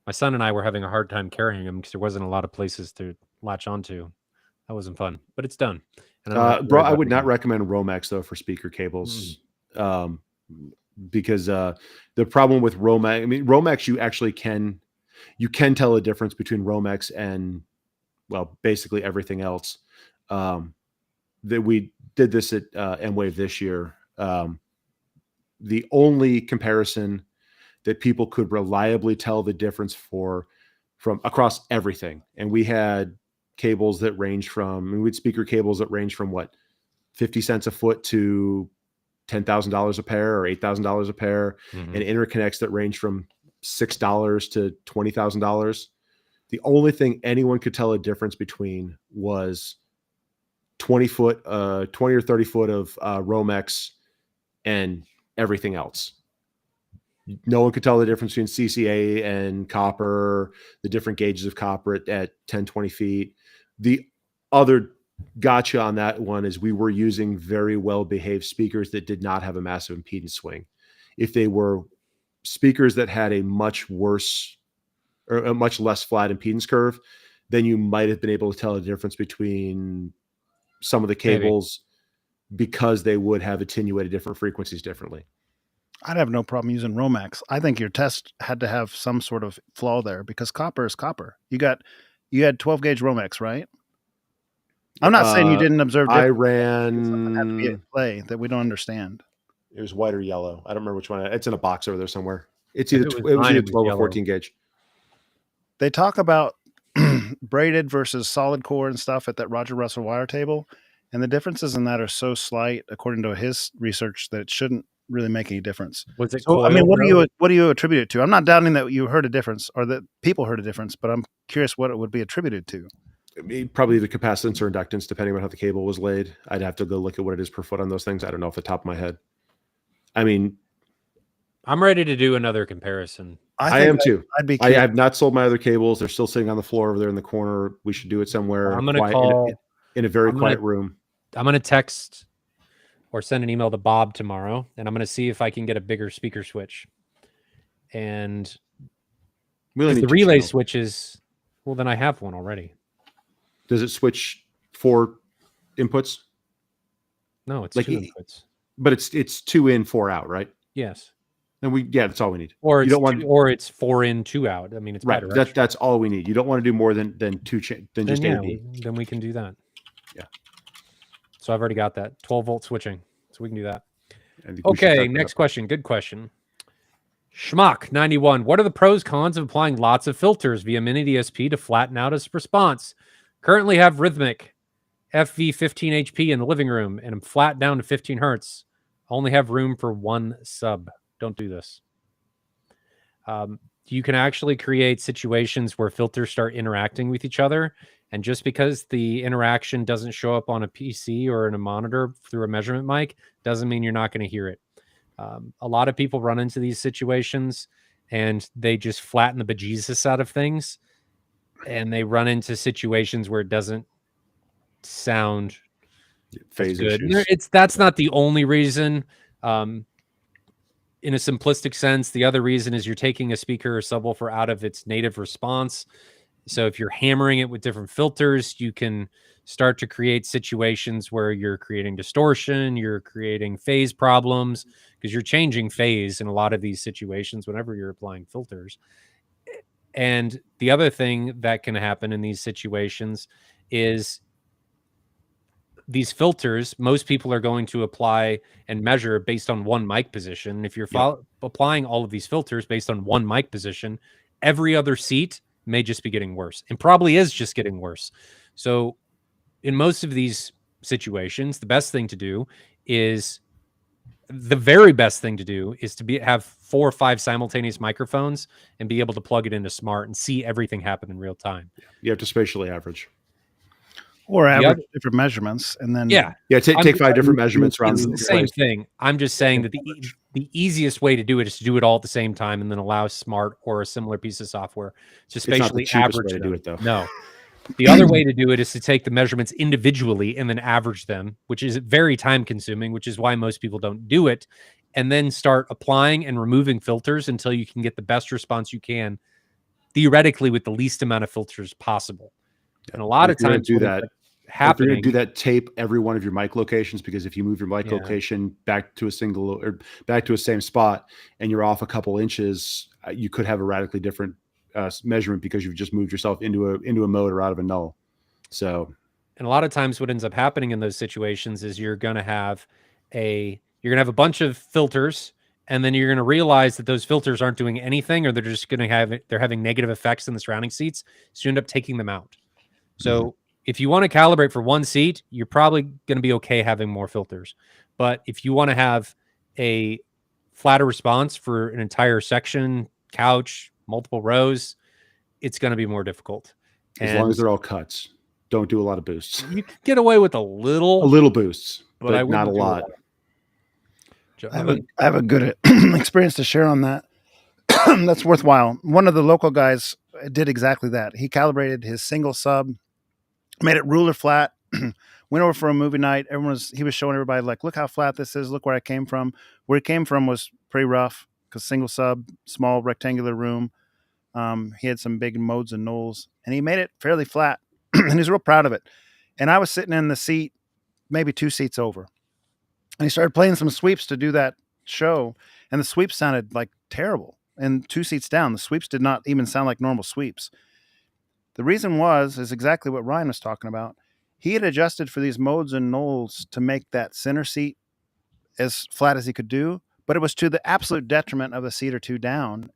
My son and I were having a hard time carrying them because there wasn't a lot of places to latch onto. That wasn't fun, but it's done. And I would not recommend Romex though for speaker cables, because the problem with Romex, you actually can tell a difference between Romex and basically everything else. That we did this at M-Wave this year. The only comparison that people could reliably tell the difference from across everything. And we had cables that range we had speaker cables that range from 50 cents a foot to $10,000 a pair or $8,000 a pair, and interconnects that range from $6 to $20,000. The only thing anyone could tell a difference between was 20 or 30 foot of Romex and everything else. No one could tell the difference between CCA and copper, the different gauges of copper at 10, 20 feet. The other gotcha on that one is we were using very well-behaved speakers that did not have a massive impedance swing. If they were speakers that had a much worse or a much less flat impedance curve, then you might have been able to tell the difference between some of the cables because they would have attenuated different frequencies differently. I'd have no problem using Romex. I think your test had to have some sort of flaw there because copper is copper. You had 12 gauge Romex, right? I'm not saying you didn't observe. I ran had to be at play that we don't understand. It was white or yellow. I don't remember which one. It's in a box over there somewhere. It was either 12 or 14 gauge. They talk about braided versus solid core and stuff at that Roger Russell wire table, and the differences in that are so slight, according to his research, that it shouldn't really make any difference. Was it? So, what do you attribute it to? I'm not doubting that you heard a difference or that people heard a difference, but I'm curious what it would be attributed to. Probably the capacitance or inductance, depending on how the cable was laid. I'd have to go look at what it is per foot on those things. I don't know off the top of my head. I mean, I'm ready to do another comparison. I am too. I have not sold my other cables. They're still sitting on the floor over there in the corner. We should do it somewhere. I'm going to call in a very quiet room. I'm going to text or send an email to Bob tomorrow, and I'm going to see if I can get a bigger speaker switch. And the relay switches, well, then I have one already. Does it switch 4 inputs? No, it's 2 inputs. But it's 2 in, 4 out, right? Yes. then that's all we need. Or you it's don't want, or it's 4 in, 2 out. I mean, it's right. better. That's all we need. You don't want to do more than just AV. Then we can do that. Yeah. So I've already got that 12-volt switching, so we can do that. Okay, next question. Good question. Schmuck91. What are the pros, cons of applying lots of filters via mini DSP to flatten out a response? Currently have Rhythmic FV 15 HP in the living room, and I'm flat down to 15 hertz. Only have room for one sub. Don't do this. You can actually create situations where filters start interacting with each other. And just because the interaction doesn't show up on a PC or in a monitor through a measurement mic doesn't mean you're not going to hear it. A lot of people run into these situations and they just flatten the bejesus out of things. And they run into situations where it doesn't sound phase good. issues. That's not the only reason. In a simplistic sense, the other reason is you're taking a speaker or subwoofer out of its native response. So if you're hammering it with different filters, you can start to create situations where you're creating distortion, you're creating phase problems, because you're changing phase in a lot of these situations whenever you're applying filters. And the other thing that can happen in these situations is these filters, most people are going to apply and measure based on one mic position. If you're applying all of these filters based on one mic position, every other seat may just be getting worse, and probably is just getting worse. So in most of these situations, the very best thing to do is to have 4 or 5 simultaneous microphones and be able to plug it into smart and see everything happen in real time. You have to spatially average. Or average different measurements, and then take 5 different measurements around the same thing. I'm just saying that the easiest way to do it is to do it all at the same time, and then allow smart or a similar piece of software to spatially average them. Do it, though. No, the other way to do it is to take the measurements individually and then average them, which is very time consuming, which is why most people don't do it, and then start applying and removing filters until you can get the best response you can, theoretically, with the least amount of filters possible. And a lot of times do that. Happening. If you're going to do that, tape every one of your mic locations, because if you move your mic location back to a single or back to a same spot and you're off a couple inches, you could have a radically different measurement because you've just moved yourself into a mode or out of a null. So, and a lot of times what ends up happening in those situations is you're going to have a bunch of filters, and then you're going to realize that those filters aren't doing anything, or they're having negative effects in the surrounding seats. So you end up taking them out. So if you want to calibrate for one seat, you're probably going to be okay having more filters. But if you want to have a flatter response for an entire section, couch, multiple rows, it's going to be more difficult. As long as they're all cuts, don't do a lot of boosts. You can get away with a little boosts, but not a lot. I have a good experience to share on that. That's worthwhile. One of the local guys did exactly that. He calibrated his single sub, made it ruler flat, went over for a movie night. He was showing everybody, like, look how flat this is. Look where I came from. Where he came from was pretty rough because single sub, small rectangular room. He had some big modes and nulls, and he made it fairly flat, and he's real proud of it. And I was sitting in the seat, maybe 2 seats over, and he started playing some sweeps to do that show, and the sweeps sounded like terrible. And 2 seats down, the sweeps did not even sound like normal sweeps. The reason is exactly what Ryan was talking about. He had adjusted for these modes and nulls to make that center seat as flat as he could do, but it was to the absolute detriment of a seat or 2 down.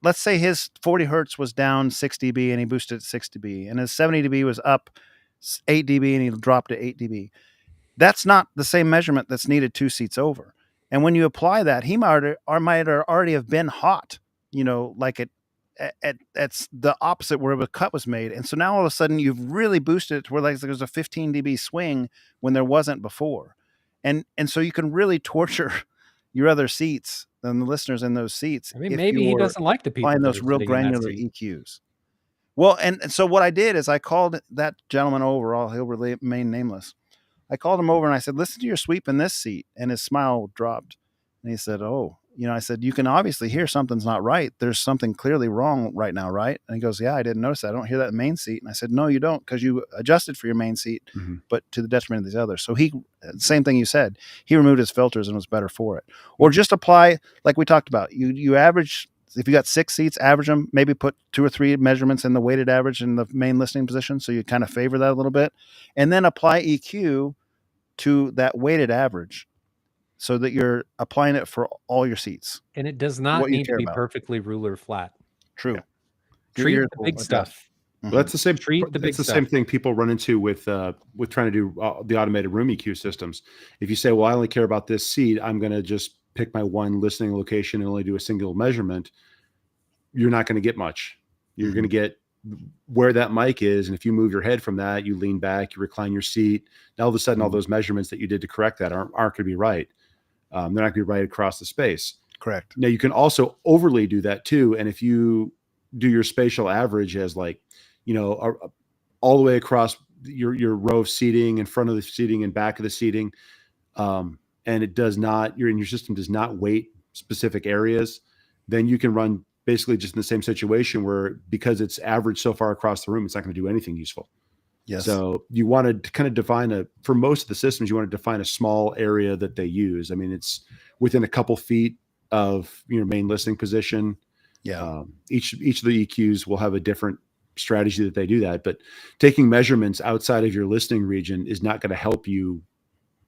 Let's say his 40 hertz was down 6 dB and he boosted it 6 dB, and his 70 dB was up 8 dB and he dropped to 8 dB. That's not the same measurement that's needed 2 seats over. And when you apply that, he might already have been hot, like it's the opposite where the cut was made. And so now all of a sudden you've really boosted it to where like there's a 15 dB swing when there wasn't before. And so you can really torture your other seats than the listeners in those seats. I mean, maybe he doesn't like the people find those real granular EQs. Well, and so what I did is I called that gentleman over. He'll remain nameless. I called him over and I said, listen to your sweep in this seat. And his smile dropped. And he said, oh, I said, you can obviously hear something's not right. There's something clearly wrong right now, right? And he goes, yeah, I didn't notice that. I don't hear that in the main seat. And I said, no, you don't, because you adjusted for your main seat, but to the detriment of these others. So same thing you said, he removed his filters and was better for it. Or just apply, like we talked about, you average, if you got 6 seats, average them, maybe put 2 or 3 measurements in the weighted average in the main listening position. So you kind of favor that a little bit, and then apply EQ to that weighted average, so that you're applying it for all your seats. And it does not need to be perfectly ruler flat. True. Yeah. Treat the big stuff. Well, that's the same. Treat the big It's the stuff. same thing people run into with trying to do the automated room EQ systems. If you say, "Well, I only care about this seat, I'm going to just pick my one listening location and only do a single measurement," you're not going to get much. You're going to get where that mic is, and if you move your head from that, you lean back, you recline your seat. Now all of a sudden, all those measurements that you did to correct that aren't going to be right. They're not going to be right across the space. Correct. Now you can also overly do that too. And if you do your spatial average as like, all the way across your row of seating, in front of the seating and back of the seating, and it does not, your system does not weight specific areas, then you can run basically just in the same situation where, because it's averaged so far across the room, it's not going to do anything useful. Yes. So you want to kind of define for most of the systems, you want to define a small area that they use. I mean, it's within a couple feet of your main listening position. Yeah. Each of the EQs will have a different strategy that they do that, but taking measurements outside of your listening region is not going to help you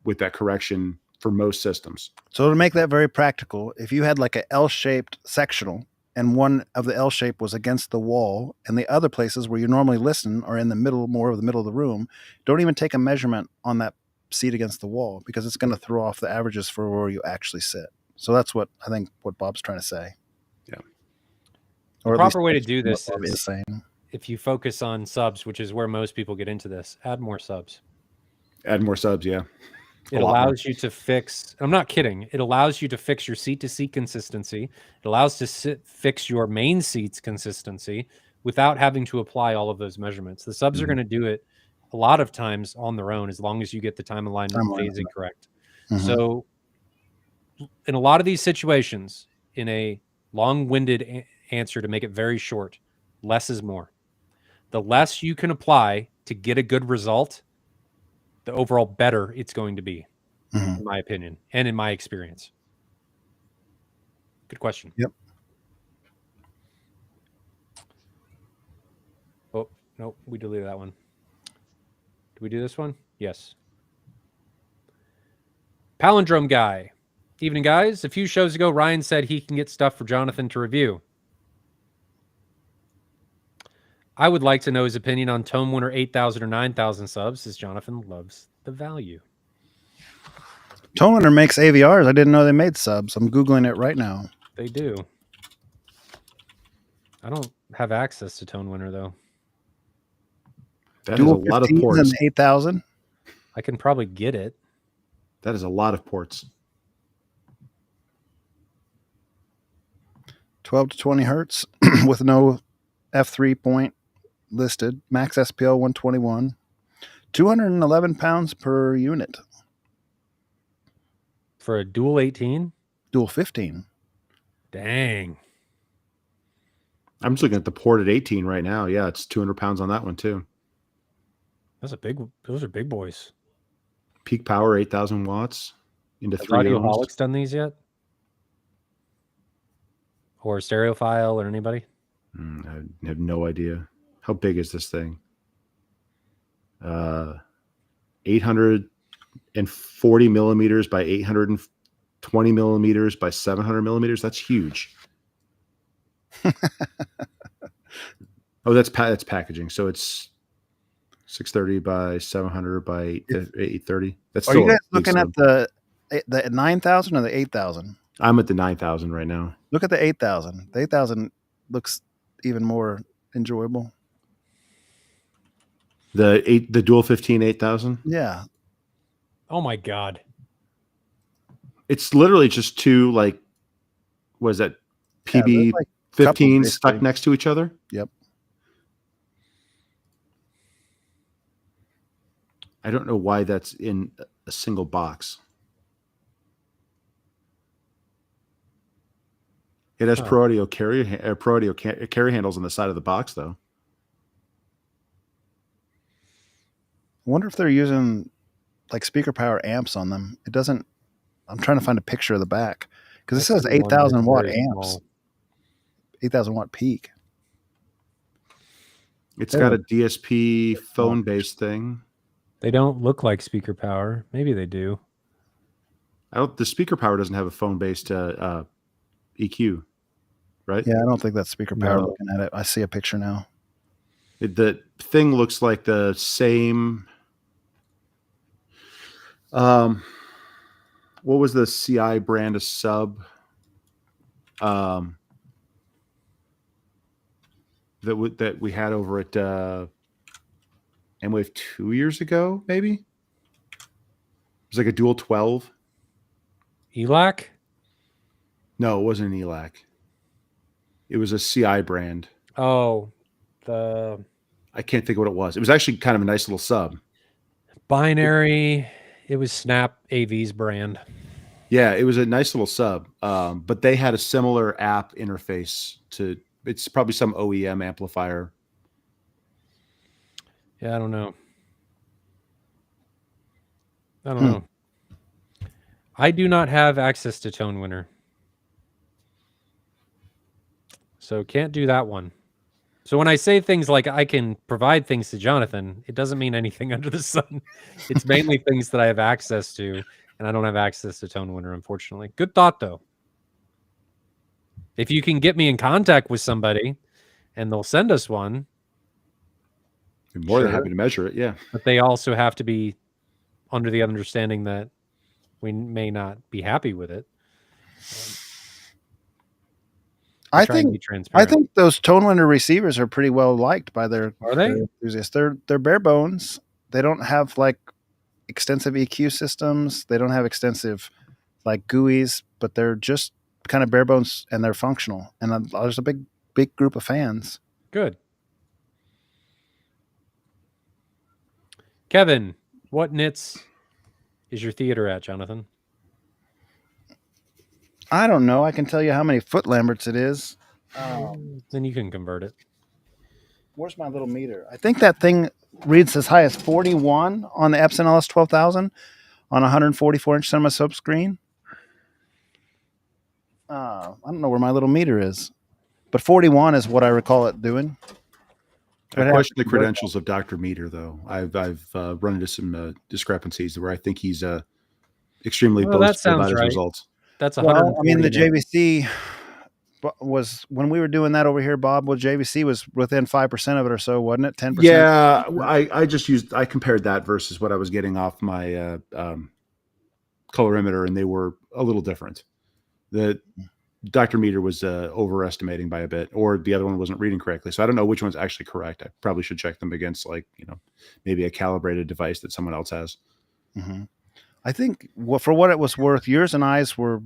with that correction for most systems. So to make that very practical, if you had like a L-shaped sectional, and one of the L shape was against the wall, and the other places where you normally listen are in the middle, more of the middle of the room, don't even take a measurement on that seat against the wall, because it's going to throw off the averages for where you actually sit. So that's what I think what Bob's trying to say. Yeah. Or the proper way to do this is saying, if you focus on subs, which is where most people get into this, add more subs. Add more subs, yeah. It allows you to fix, I'm not kidding, it allows you to fix your seat-to-seat consistency. It allows to fix your main seat's consistency without having to apply all of those measurements. The subs are going to do it a lot of times on their own, as long as you get the time alignment phasing correct. So in a lot of these situations, in a long-winded answer to make it very short, less is more. The less you can apply to get a good result, the overall better it's going to be, in my opinion, and in my experience. Good question. Yep. Oh, no, we deleted that one. Did we do this one? Yes. Palindrome Guy. Evening, guys. A few shows ago, Ryan said he can get stuff for Jonathan to review. I would like to know his opinion on Tone Winner 8,000 or 9,000 subs, as Jonathan loves the value. Tone Winner makes AVRs. I didn't know they made subs. I'm Googling it right now. They do. I don't have access to Tone Winner, though. That is a lot of ports. 8,000. I can probably get it. That is a lot of ports. 12 to 20 hertz with no F3 point listed. Max SPL 121. 211 pounds per unit. For a dual 18? Dual 15. Dang. I'm just looking at the port at 18 right now. Yeah, it's 200 pounds on that one too. Those are big boys. Peak power 8,000 watts into 3 ohms. Audioholics done these yet? Or Stereophile or anybody? I have no idea. How big is this thing? 840 millimeters by 820 millimeters by 700 millimeters. That's huge. Oh, that's packaging. So it's 630 by 700 by 830. That's Are you guys looking at the 9,000 or the 8,000? I'm at the 9,000 right now. Look at the 8,000. The 8,000 looks even more enjoyable. The dual 15 8,000. Yeah. Oh my God. It's literally just two, like, what is that? PB 15 stuck next to each other. Yep. I don't know why that's in a single box. It has Pro Audio carry handles on the side of the box, though. I wonder if they're using like speaker power amps on them. It doesn't. I'm trying to find a picture of the back because it says 8,000 watt amps, 8,000 watt peak. It's got a DSP phone based thing. They don't look like speaker power. Maybe they do. The speaker power doesn't have a phone based EQ, right? Yeah, I don't think that's speaker power. No. Looking at it, I see a picture now. The thing looks like the same. What was the CI brand of sub? That we had over at Amwave 2 years ago, maybe. It was like a dual 12. ELAC? No, it wasn't an ELAC. It was a CI brand. Oh, I can't think of what it was. It was actually kind of a nice little sub. Binary. It was Snap AV's brand. Yeah, it was a nice little sub. But they had a similar app interface to. It's probably some OEM amplifier. Yeah, I don't know. I don't know. I do not have access to Tone Winner. So can't do that one. So when I say things like I can provide things to Jonathan, it doesn't mean anything under the sun. It's mainly things that I have access to, and I don't have access to Tone Winner, unfortunately. Good thought, though. If you can get me in contact with somebody and they'll send us one. I'm more than happy to measure it, yeah. But they also have to be under the understanding that we may not be happy with it. I think those Tone Winner receivers are pretty well liked by their enthusiasts. They're bare bones. They don't have like extensive EQ systems. They don't have extensive like GUIs, but they're just kind of bare bones and they're functional. And there's a big group of fans. Good. Kevin, what nits is your theater at, Jonathan? I don't know. I can tell you how many foot Lamberts it is. Then you can convert it. Where's my little meter? I think that thing reads as high as 41 on the Epson LS 12,000 on a 144-inch cinema sub screen. I don't know where my little meter is, but 41 is what I recall it doing. I question the credentials of Dr. Meter, though. I've run into some discrepancies where I think he's extremely boastful about his results. That's 140. I mean, the JVC was when we were doing that over here, Bob. Well, JVC was within 5% of it or so, wasn't it? 10%. Yeah, I compared that versus what I was getting off my colorimeter, and they were a little different. The Dr. Meter was overestimating by a bit, or the other one wasn't reading correctly. So I don't know which one's actually correct. I probably should check them against, like, maybe a calibrated device that someone else has. Mm-hmm. I think for what it was worth, yours and I's were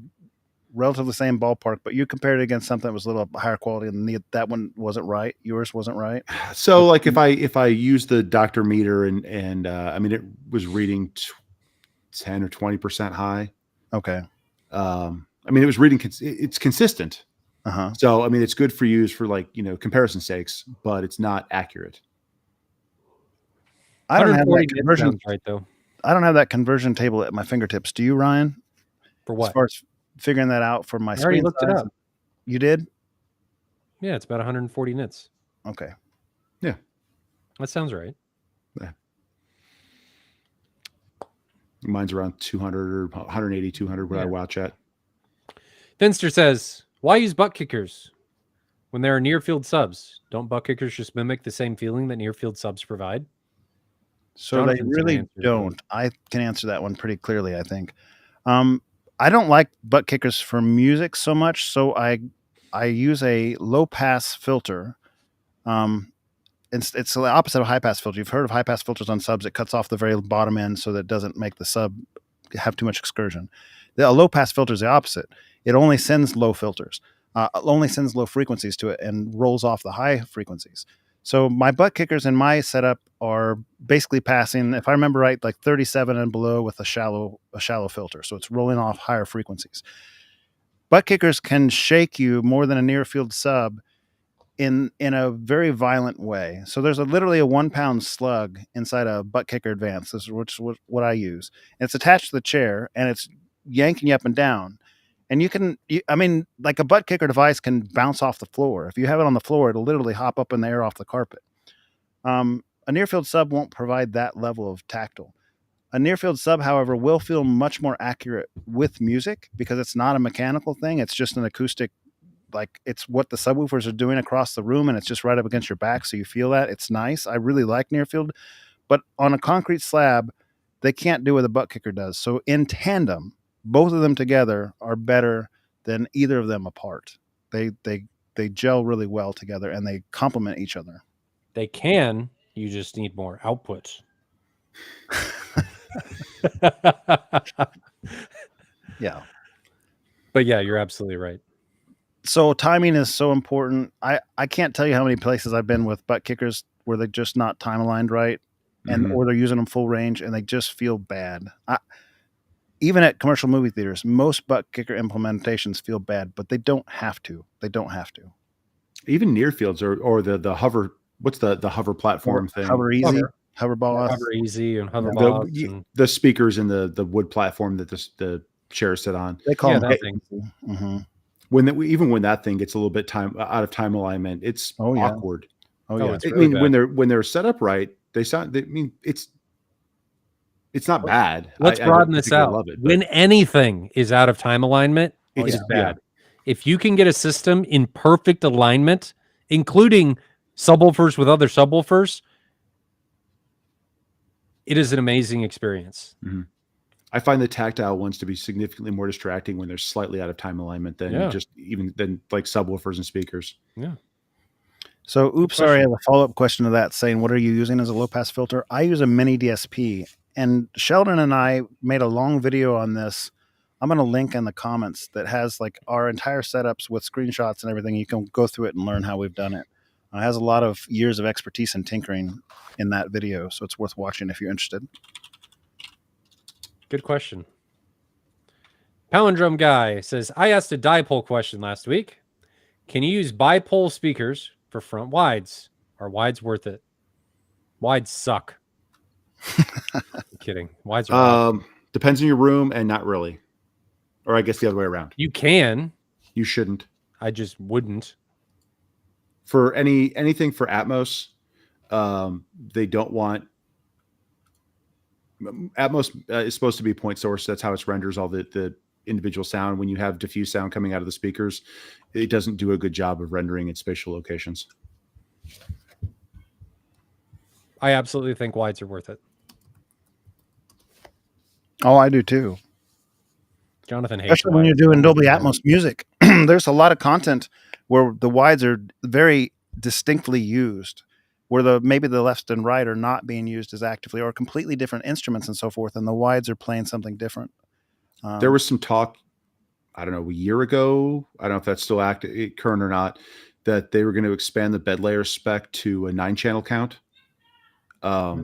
relatively the same ballpark, but you compared it against something that was a little higher quality, and that one wasn't right. Yours wasn't right. So, like, if I use the Dr. Meter and I mean, it was reading 10 or 20% high. Okay. I mean, it was reading. It's consistent. Uh-huh. So, I mean, it's good for use for, like, comparison sakes, but it's not accurate. I don't have that conversion right, though. I don't have that conversion table at my fingertips. Do you, Ryan? For what? As far as figuring that out for my screen. I already looked it up. You did? Yeah, it's about 140 nits. Okay. Yeah. That sounds right. Yeah. Mine's around 200 or 180, 200 when I watch at. Finster says, why use butt kickers when there are near field subs? Don't butt kickers just mimic the same feeling that near field subs provide? So Jonathan's they really don't. I can answer that one pretty clearly, I think. I don't like butt kickers for music so much, so I use a low pass filter. It's the opposite of high pass filter. You've heard of high pass filters on subs. It cuts off the very bottom end so that it doesn't make the sub have too much excursion. A low pass filter is the opposite. It only sends low filters, only sends low frequencies to it and rolls off the high frequencies. So my butt kickers in my setup are basically passing, if I remember right, like 37 and below with a shallow filter. So it's rolling off higher frequencies. butt kickers can shake you more than a near field sub in a very violent way. So there's literally a 1 pound slug inside a butt kicker advance. This is what I use. And it's attached to the chair and it's yanking you up and down. And I mean, like a butt kicker device can bounce off the floor. If you have it on the floor, it'll literally hop up in the air off the carpet. A near field sub won't provide that level of tactile. A near field sub, however, will feel much more accurate with music because it's not a mechanical thing. It's just an acoustic, like it's what the subwoofers are doing across the room, and it's just right up against your back, so you feel that. It's nice. I really like near field, but on a concrete slab, they can't do what a butt kicker does. So in tandem, both of them together are better than either of them apart. They gel really well together, and they complement each other. They can. You just need more output. Yeah. But yeah, you're absolutely right. So timing is so important. I can't tell you how many places I've been with butt kickers where they're just not time aligned right, and or they're using them full range and they just feel bad. Even at commercial movie theaters, most butt kicker implementations feel bad, but they don't have to. They don't have to. Even near fields or the hover. What's the hover platform thing? Hover easy, hover ball, Hover easy, and hover boss, the speakers and the wood platform that the chairs sit on. They call them that thing. Mm-hmm. Even when that thing gets a little bit out of time alignment, it's awkward. Oh yeah. It's really bad. when they're set up right, it's not bad. Let's broaden this out. Love it, when anything is out of time alignment, it's bad. If you can get a system in perfect alignment, including subwoofers with other subwoofers, it is an amazing experience. Mm-hmm. I find the tactile ones to be significantly more distracting when they're slightly out of time alignment than than like subwoofers and speakers. Yeah. So, sorry, I have a follow-up question to that saying, what are you using as a low-pass filter? I use a mini DSP, and Sheldon and I made a long video on this. I'm going to link in the comments that has like our entire setups with screenshots and everything. You can go through it and learn how we've done it. It has a lot of years of expertise and tinkering in that video, so it's worth watching if you're interested. Good question. Palindrome Guy says, I asked a dipole question last week. Can you use bipole speakers for front wides? Are wides worth it? Wides suck. I'm kidding. Wides are depends on your room and not really. Or I guess the other way around. You can. You shouldn't. I just wouldn't. For anything for Atmos, they don't want Atmos is supposed to be point source. That's how it renders all the individual sound. When you have diffuse sound coming out of the speakers, it doesn't do a good job of rendering its spatial locations. I absolutely think wides are worth it. Oh, I do too. Jonathan hates especially when you're doing Dolby Atmos music. There's a lot of content where the wides are very distinctly used, where maybe the left and right are not being used as actively, or completely different instruments and so forth, and the wides are playing something different. There was some talk, I don't know, a year ago, I don't know if that's still current or not, that they were going to expand the bed layer spec to a 9-channel count, at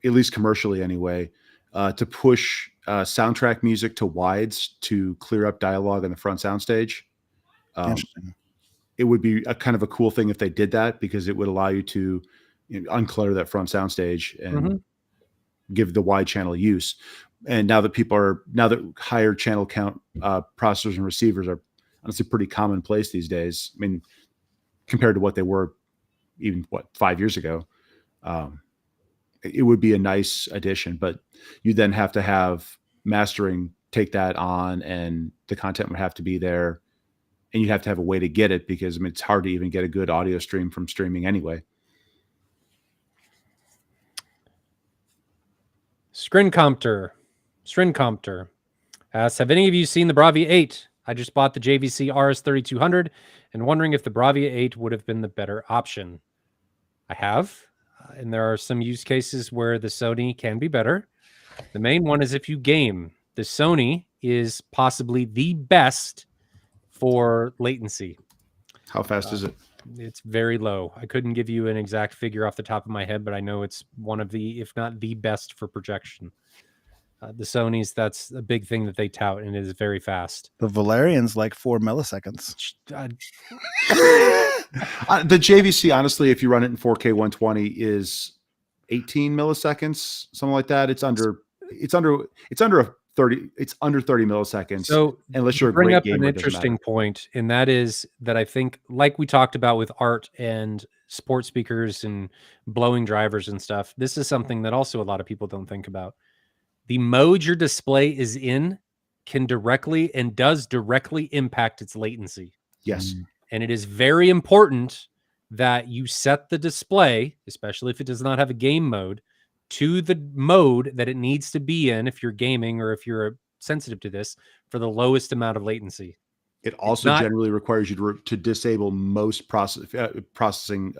least commercially anyway, to push soundtrack music to wides to clear up dialogue on the front soundstage. Interesting. It would be a kind of a cool thing if they did that, because it would allow you to unclutter that front soundstage and give the wide channel use. And now that higher channel count processors and receivers are honestly pretty commonplace these days. I mean, compared to what they were even 5 years ago, it would be a nice addition, but you then have to have mastering take that on, and the content would have to be there, and you have to have a way to get it, because it's hard to even get a good audio stream from streaming anyway. Strincompter asks, have any of you seen the Bravia 8? I just bought the JVC RS3200 and wondering if the Bravia 8 would have been the better option. I have, and there are some use cases where the Sony can be better. The main one is if you game. The Sony is possibly the best for latency. How fast is it? It's very low. I couldn't give you an exact figure off the top of my head, but I know it's one of the, if not the best for projection. The Sonys, that's a big thing that they tout, and it is very fast. The Valerian's like 4 milliseconds. The JVC, honestly, if you run it in 4K 120, is 18 milliseconds, something like that. It's under a 30. It's under 30 milliseconds. So unless you're a bring great up gamer, an it doesn't interesting matter. point, and that is that I think, like we talked about with art and sports speakers and blowing drivers and stuff, this is something that also a lot of people don't think about. The mode your display is in can directly and does directly impact its latency. Yes. And it is very important that you set the display, especially if it does not have a game mode, to the mode that it needs to be in if you're gaming or if you're sensitive to this, for the lowest amount of latency. It also generally requires you to disable most processing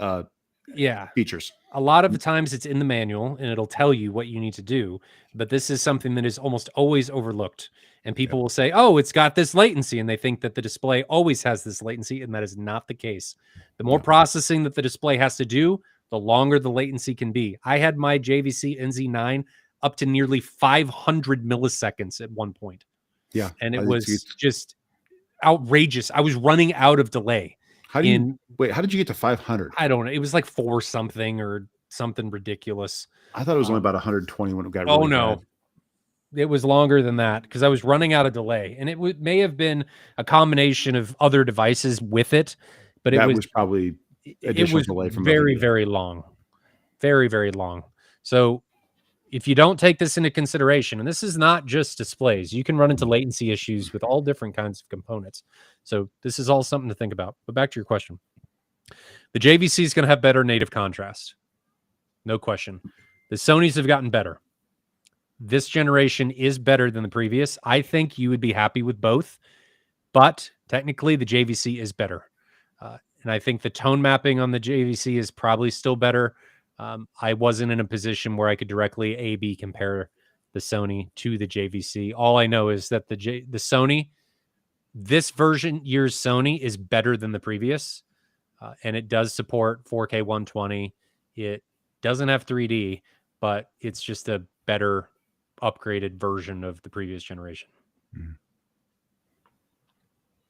features. A lot of the times it's in the manual and it'll tell you what you need to do, but this is something that is almost always overlooked. And people will say, oh, it's got this latency, and they think that the display always has this latency, and that is not the case. The more processing that the display has to do, the longer the latency can be. I had my JVC NZ9 up to nearly 500 milliseconds at one point. Yeah. And it was just outrageous. I was running out of delay. How did you get to 500? I don't know. It was like 4 something or something ridiculous. I thought it was only about 120 when it got really bad. It was longer than that because I was running out of delay, and it may have been a combination of other devices with it, but it was probably additional delay from very, very long, very, very long. So if you don't take this into consideration, and this is not just displays, you can run into latency issues with all different kinds of components. So this is all something to think about. But back to your question. The JVC is going to have better native contrast. No question. The Sonys have gotten better. This generation is better than the previous. I think you would be happy with both, but technically the JVC is better. And I think the tone mapping on the JVC is probably still better. I wasn't in a position where I could directly A/B compare the Sony to the JVC. All I know is that the Sony, this year's Sony is better than the previous, and it does support 4K 120. It doesn't have 3D, but it's just a better upgraded version of the previous generation.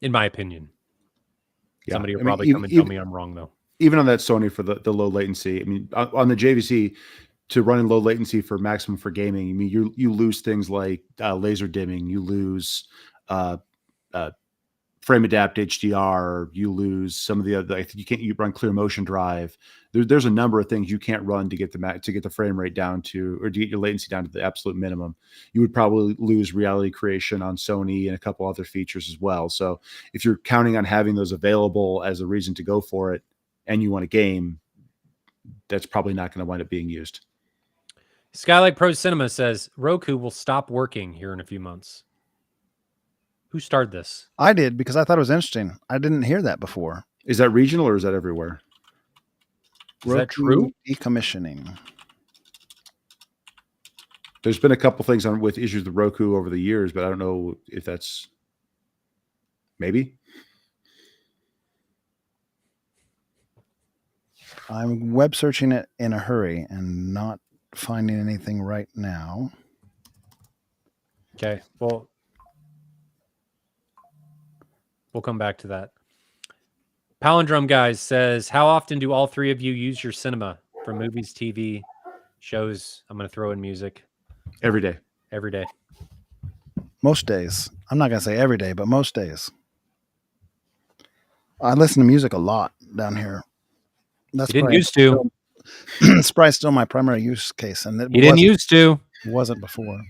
In my opinion. Somebody will probably come and tell me I'm wrong, though. Even on that Sony for the low latency, I mean, on the JVC, to run in low latency for maximum for gaming, I mean, you lose things like laser dimming, you lose frame adapt HDR, you lose some of the other. I think you run clear motion drive. There's a number of things you can't run to get the frame rate down to, or to get your latency down to the absolute minimum. You would probably lose reality creation on Sony and a couple other features as well. So if you're counting on having those available as a reason to go for it, and you want a game, that's probably not going to wind up being used. Skylight Pro Cinema says Roku will stop working here in a few months. Who started this? I did, because I thought it was interesting. I didn't hear that before. Is that regional or is that everywhere? Is that true? Decommissioning. There's been a couple things with issues with Roku over the years, but I don't know if that's maybe. I'm web searching it in a hurry and not finding anything right now. Okay, well, we'll come back to that. Palindrome Guys says, how often do all three of you use your cinema for movies, TV, shows? I'm going to throw in music. Every day. Every day. Most days. I'm not going to say every day, but most days. I listen to music a lot down here. That's you didn't used to. It's probably still my primary use case. And you didn't used to. It wasn't before.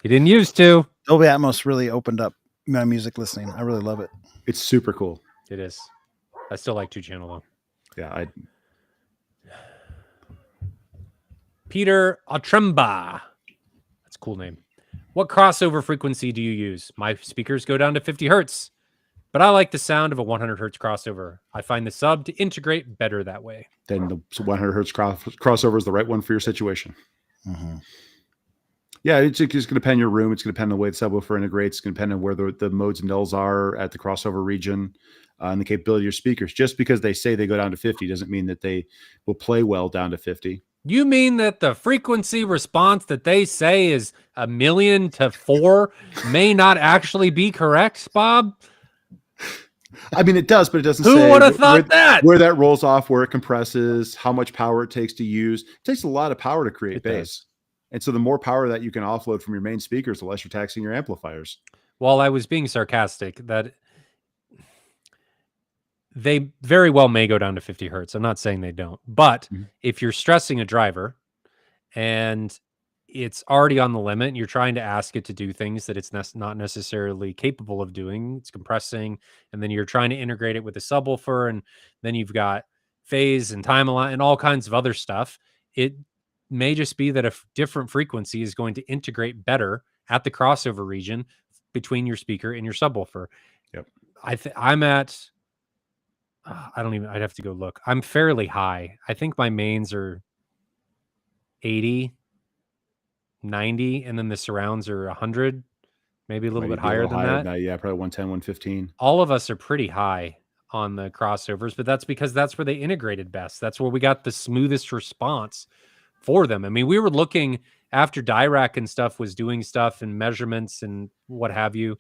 You didn't used to. Dolby Atmos really opened up my music listening. I really love it. It's super cool. It is. I still like 2-channel though. Yeah, Peter Atremba. That's a cool name. What crossover frequency do you use? My speakers go down to 50 hertz, but I like the sound of a 100 hertz crossover. I find the sub to integrate better that way. Then the 100 hertz crossover is the right one for your situation. Mm-hmm. Yeah, it's going to depend on your room. It's going to depend on the way the subwoofer integrates. It's going to depend on where the modes and nulls are at the crossover region and the capability of your speakers. Just because they say they go down to 50 doesn't mean that they will play well down to 50. You mean that the frequency response that they say is 1,000,000 to 4 may not actually be correct, Bob? I mean, it does, but it doesn't Who say would have thought that? where that rolls off, where it compresses, how much power it takes to use. It takes a lot of power to create bass. And so the more power that you can offload from your main speakers, the less you're taxing your amplifiers. Well, I was being sarcastic that they very well may go down to 50 hertz. I'm not saying they don't. But if you're stressing a driver and it's already on the limit and you're trying to ask it to do things that it's not necessarily capable of doing, it's compressing, and then you're trying to integrate it with a subwoofer, and then you've got phase and time alignment and all kinds of other stuff. It may just be that a different frequency is going to integrate better at the crossover region between your speaker and your subwoofer. Yep. I'm at I'd have to go look. I'm fairly high. I think my mains are 80, 90, and then the surrounds are 100, maybe a little bit higher than that. Yeah, probably 110, 115. All of us are pretty high on the crossovers, but that's because that's where they integrated best. That's where we got the smoothest response for them. I mean, we were looking after Dirac and stuff was doing stuff and measurements and what have you.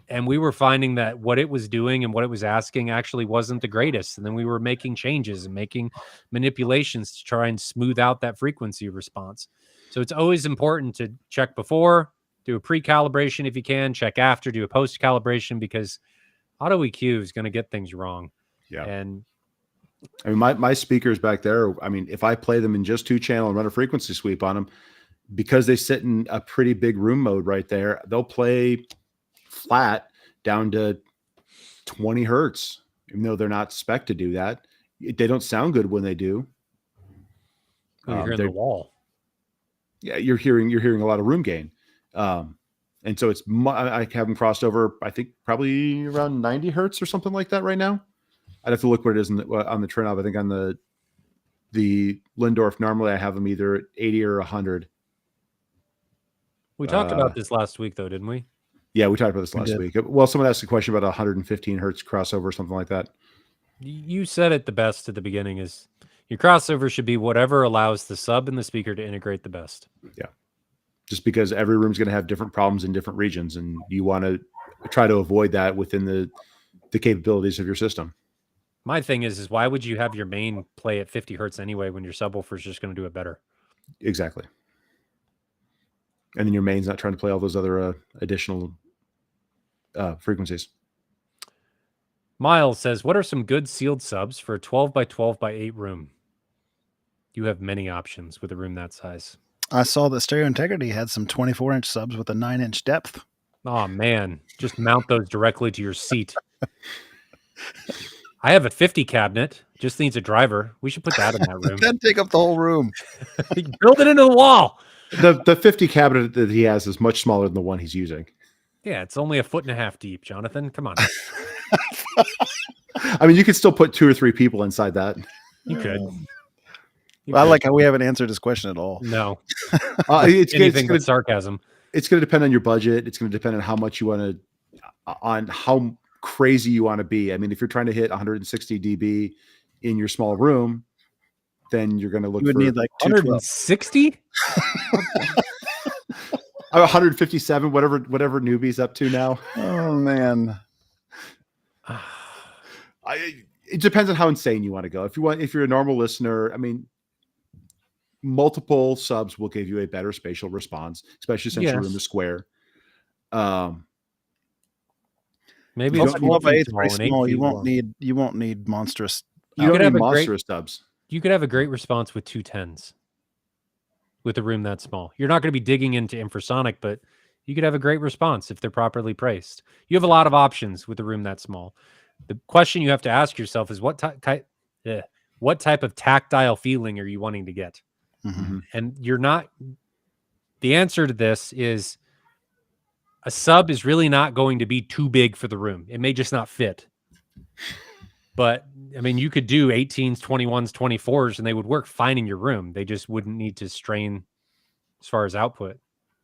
And we were finding that what it was doing and what it was asking actually wasn't the greatest. And then we were making changes and making manipulations to try and smooth out that frequency response. So it's always important to check before, do a pre-calibration if you can, check after, do a post-calibration, because auto EQ is going to get things wrong. Yeah. And I mean, my speakers back there, I mean, if I play them in just 2-channel and run a frequency sweep on them, because they sit in a pretty big room mode right there, they'll play flat down to 20 hertz, even though they're not spec to do that. They don't sound good when they do. you're hearing the wall. Yeah, you're hearing a lot of room gain. And so I have them crossed over, I think probably around 90 hertz or something like that right now. I'd have to look what it is on the Trinov. I think on the Lindorf, normally I have them either at 80 or 100. We talked about this last week, though, didn't we? Yeah, we talked about this last week. Well, someone asked a question about 115 hertz crossover or something like that. You said it the best at the beginning, is your crossover should be whatever allows the sub and the speaker to integrate the best. Yeah. Just because every room's going to have different problems in different regions, and you want to try to avoid that within the capabilities of your system. My thing is why would you have your main play at 50 hertz anyway when your subwoofer is just going to do it better? Exactly. And then your main's not trying to play all those other additional frequencies. Miles says, what are some good sealed subs for a 12 by 12 by 8 room? You have many options with a room that size. I saw that Stereo Integrity had some 24-inch subs with a 9-inch depth. Oh, man. Just mount those directly to your seat. I have a 50 cabinet. Just needs a driver. We should put that in that room. Then take up the whole room. Build it into the wall. The 50 cabinet that he has is much smaller than the one he's using. Yeah, it's only 1.5 feet deep, Jonathan. Come on. I mean, you could still put 2 or 3 people inside that. You could. I like how we haven't answered this question at all. No. It's anything but sarcasm. It's going to depend on your budget. It's going to depend on how much you want to, on how crazy you want to be. I mean, if you're trying to hit 160 dB in your small room, then you're going to look for need like 160. 157, whatever newbie's up to now. Oh man. It depends on how insane you want to go. If you're a normal listener, I mean, multiple subs will give you a better spatial response, especially since your room is square. Maybe it's small. You won't need monstrous. You don't need monstrous subs. You could have a great response with 210s with a room that small. You're not going to be digging into infrasonic, but you could have a great response if they're properly priced. You have a lot of options with a room that small. The question you have to ask yourself is what type of tactile feeling are you wanting to get? Mm-hmm. And the answer to this is a sub is really not going to be too big for the room. It may just not fit. But I mean, you could do 18s, 21s, 24s, and they would work fine in your room. They just wouldn't need to strain as far as output.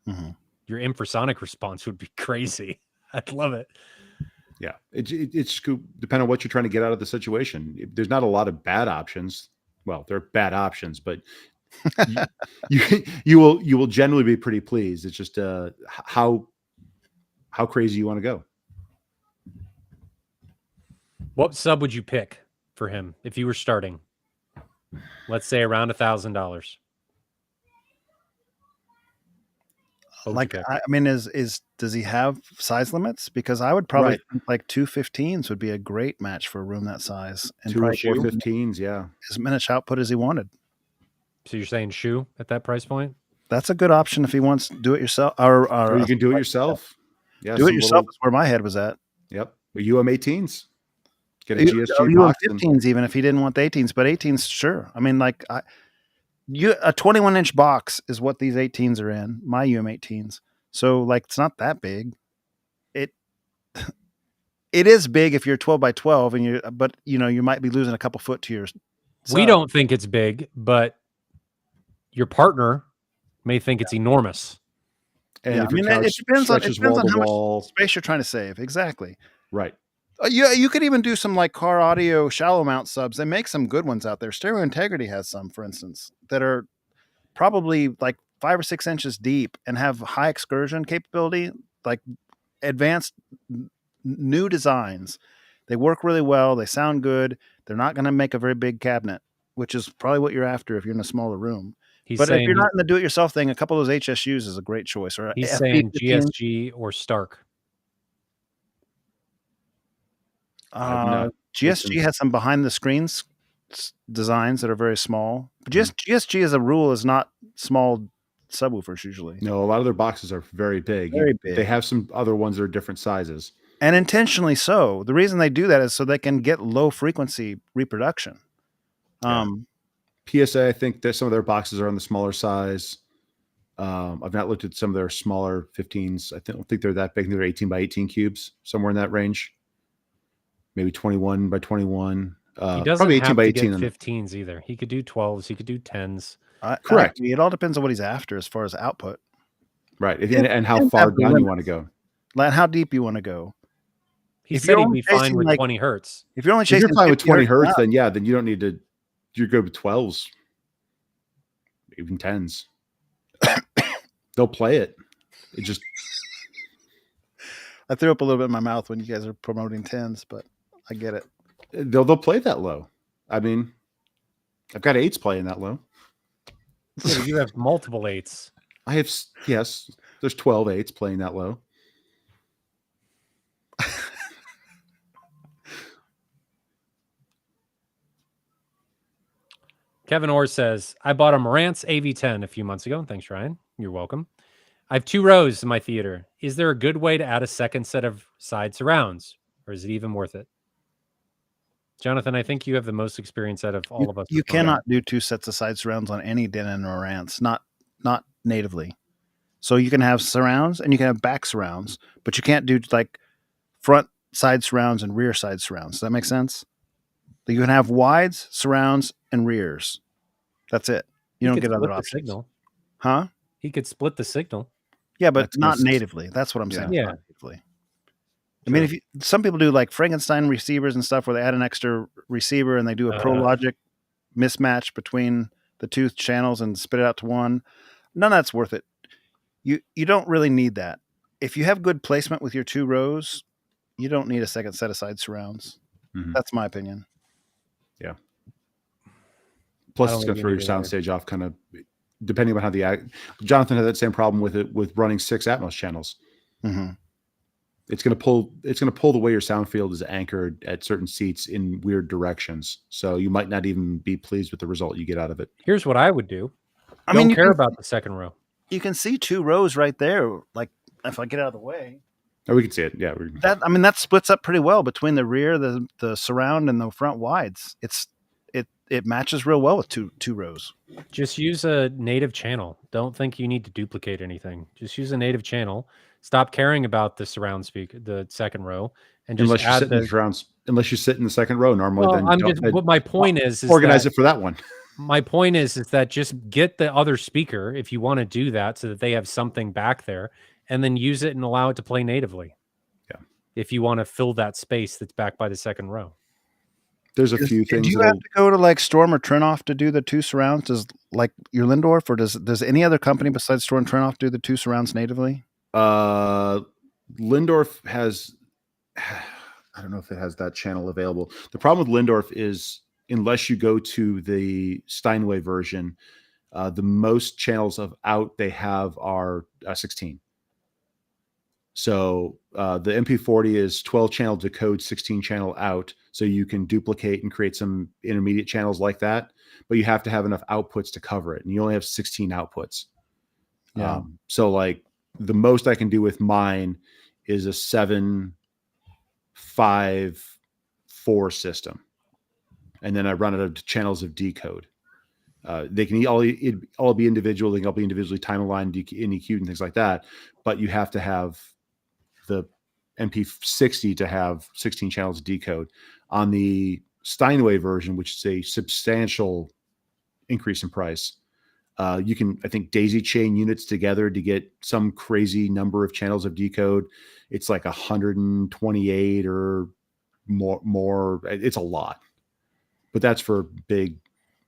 Mm-hmm. Your infrasonic response would be crazy. I'd love it. Yeah, it's depending on what you're trying to get out of the situation. There's not a lot of bad options. Well, there are bad options, but you will generally be pretty pleased. It's just how crazy you want to go. What sub would you pick for him if you were starting? Let's say around $1,000. Like, I mean, does he have size limits? Because I would probably think like 215s would be a great match for a room that size, and 2 or 415s, yeah, as much output as he wanted. So you're saying shoe at that price point? That's a good option if he wants to do it yourself, or you can do it yourself. Yeah, do it yourself is where my head was at. Yep, UM18s. Get a GSG box. UM15s even if he didn't want the 18s, but 18s, sure. I mean, like a 21-inch box is what these 18s are in. My UM18s, so like it's not that big. It is big if you're 12 by 12, but you might be losing a couple foot to your. We don't think it's big, but your partner may think it's enormous. And if your couch stretches wall to wall, space you're trying to save, exactly. Right. You could even do some like car audio shallow mount subs. They make some good ones out there. Stereo Integrity has some, for instance, that are probably like 5 or 6 inches deep and have high excursion capability, like advanced new designs. They work really well. They sound good. They're not going to make a very big cabinet, which is probably what you're after if you're in a smaller room. But if you're not in the do-it-yourself thing, a couple of those HSUs is a great choice. Or he's saying GSG or Stark. GSG has some behind-the-screens designs that are very small. But GSG, as a rule, is not small subwoofers usually. No, a lot of their boxes are very big. Very big. They have some other ones that are different sizes. And intentionally so. The reason they do that is so they can get low-frequency reproduction. PSA, I think that some of their boxes are on the smaller size. I've not looked at some of their smaller 15s. I don't think they're that big. They're 18 by 18 cubes, somewhere in that range. Maybe 21 by 21. He doesn't probably 18 have by to 18 get 15s either. He could do 12s. He could do 10s. Correct. It all depends on what he's after as far as output. Right. And how far down you want to go. And how deep you want to go. He said he'd be fine with 20 hertz. If you're fine with 20 hertz, then yeah, then you don't need to. You're good with 12s, even 10s. They'll play it. It just. I threw up a little bit in my mouth when you guys are promoting 10s, but I get it. They'll play that low. I mean, I've got 8s playing that low. Yeah, you have multiple 8s. I have, yes. There's 12 8s playing that low. Kevin Orr says, I bought a Marantz AV10 a few months ago. Thanks, Ryan. You're welcome. I have 2 rows in my theater. Is there a good way to add a second set of side surrounds, or is it even worth it? Jonathan, I think you have the most experience out of all of us. You cannot do 2 sets of side surrounds on any Denon or Marantz, not natively. So you can have surrounds and you can have back surrounds, but you can't do like front side surrounds and rear side surrounds. Does that make sense? You can have wides, surrounds, and rears. That's it. You don't get other options. Signal. Huh? He could split the signal. Yeah, but not natively. That's what I'm saying. Yeah. Natively. I mean, some people do like Frankenstein receivers and stuff where they add an extra receiver and they do a ProLogic mismatch between the 2 channels and spit it out to one. None of that's worth it. You don't really need that. If you have good placement with your 2 rows, you don't need a second set of side surrounds. Mm-hmm. That's my opinion. Yeah. Plus, it's going to throw your soundstage off, kind of depending on how Jonathan had that same problem with it with running 6 Atmos channels. Mm-hmm. It's going to pull the way your sound field is anchored at certain seats in weird directions. So you might not even be pleased with the result you get out of it. Here's what I would do. I don't care about the second row. You can see 2 rows right there. Like if I get out of the way. Oh, we can see it. Yeah. That splits up pretty well between the rear, the surround, and the front wides. It matches real well with two rows. Just use a native channel. Don't think you need to duplicate anything. Just use a native channel. Stop caring about the surround speaker, the second row, and just unless you sit in the second row normally. What my point is organize it for that one. My point is that just get the other speaker if you want to do that, so that they have something back there, and then use it and allow it to play natively. Yeah. If you want to fill that space that's back by the second row. There's a few Do things you have to go to like Storm or Trinoff to do the 2 surrounds? Does like your Lindorf, or does any other company besides Storm and Trinoff do the 2 surrounds natively? Lindorf has, I don't know if it has that channel available. The problem with Lindorf is unless you go to the Steinway version, the most channels of out they have are 16. So the MP40 is 12 channel decode, 16 channel out. So you can duplicate and create some intermediate channels like that, but you have to have enough outputs to cover it. And you only have 16 outputs. Yeah. So like the most I can do with mine is a 7-5-4 system. And then I run it of channels of decode. They can all be individual. They can all be individually time aligned, and EQ'd and things like that. But you have to have the MP60 to have 16 channels of decode. On the Steinway version, which is a substantial increase in price, you can, I think, daisy chain units together to get some crazy number of channels of decode. It's like 128 or more. It's a lot, but that's for big,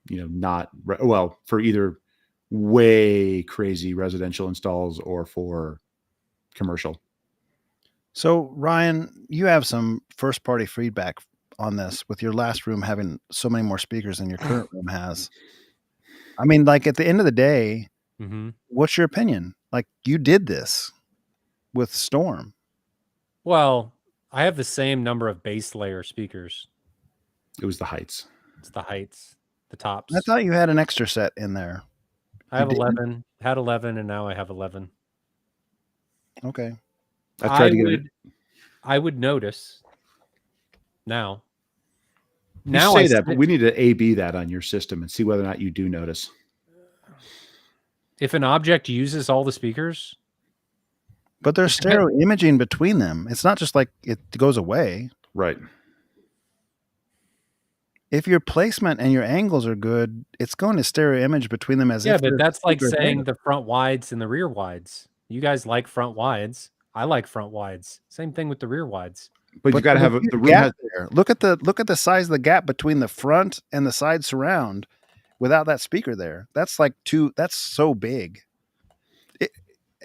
for either way crazy residential installs or for commercial. So Ryan, you have some first party feedback on this with your last room having so many more speakers than your current room has. I mean, like at the end of the day, what's your opinion? Like you did this with Storm. Well, I have the same number of base layer speakers. It was the heights. It's the heights, the tops. I thought you had an extra set in there. I have 11, had 11, and now I have 11. Okay. I would notice now. You say that, but we need to A/B that on your system and see whether or not you do notice. If an object uses all the speakers, but there's stereo imaging between them. It's not just like it goes away. Right. If your placement and your angles are good, it's going to stereo image between them as if. Yeah, but that's like saying the front wides and the rear wides. You guys like front wides. I like front wides. Same thing with the rear wides. But you got to have the room has there. Look at the size of the gap between the front and the side surround without that speaker there. That's like that's so big.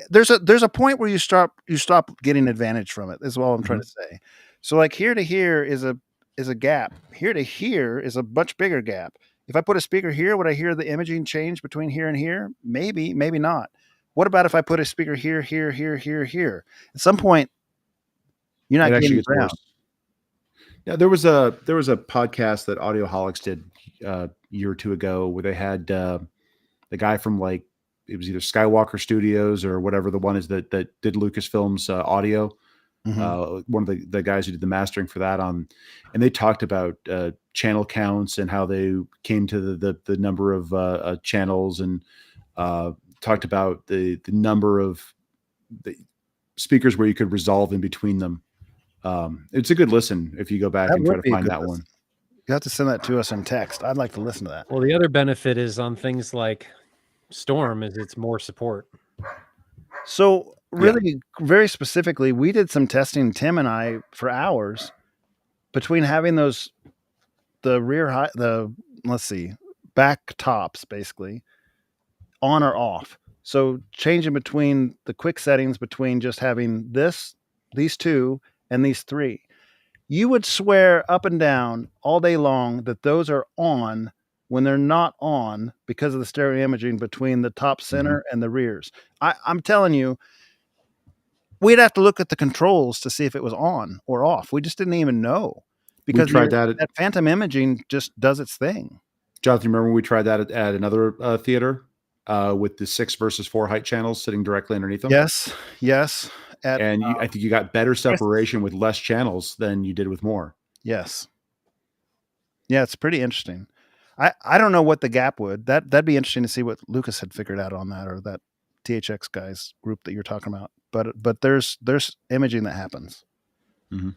There's a point where you stop getting advantage from it. Is all I'm trying to say. So like here to here is a gap. Here to here is a much bigger gap. If I put a speaker here, would I hear the imaging change between here and here? Maybe, maybe not. What about if I put a speaker here, here, here, here, here? At some point, you're not getting around. Yeah, there was a podcast that Audioholics did a year or two ago where they had the guy from like it was either Skywalker Studios or whatever the one is that did Lucasfilm's audio. One of the guys who did the mastering for that on, and they talked about channel counts and how they came to the number of channels and talked about the number of the speakers where you could resolve in between them. It's a good listen if you go back and try to find that one. You have to send that to us in text. I'd like to listen to that. Well, the other benefit is on things like Storm is it's more support. So really, very specifically, we did some testing, Tim and I, for hours between having back tops basically on or off. So changing between the quick settings between just having these two and these three. You would swear up and down all day long that those are on when they're not on because of the stereo imaging between the top center and the rears. I'm telling you, we'd have to look at the controls to see if it was on or off. We just didn't even know because that phantom imaging just does its thing. Jonathan, remember when we tried that at another theater with the 6 versus 4 height channels sitting directly underneath them? Yes. I think you got better separation with less channels than you did with more. Yes. Yeah, it's pretty interesting. I don't know what the gap would. That'd be interesting to see what Lucas had figured out on that, or that THX guys group that you're talking about. But there's imaging that happens. Mm-hmm.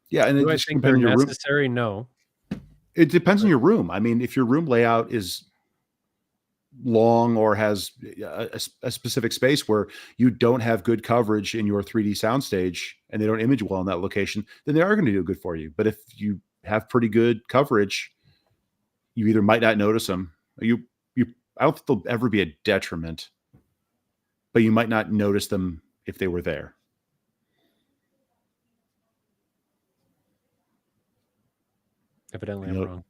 Yeah, and do I think they're necessary? No. It depends on your room. I mean, if your room layout is long or has a specific space where you don't have good coverage in your 3D soundstage and they don't image well in that location, then they are going to do good for you. But if you have pretty good coverage, you either might not notice them. I don't think they'll ever be a detriment, but you might not notice them if they were there. Evidently, I'm wrong.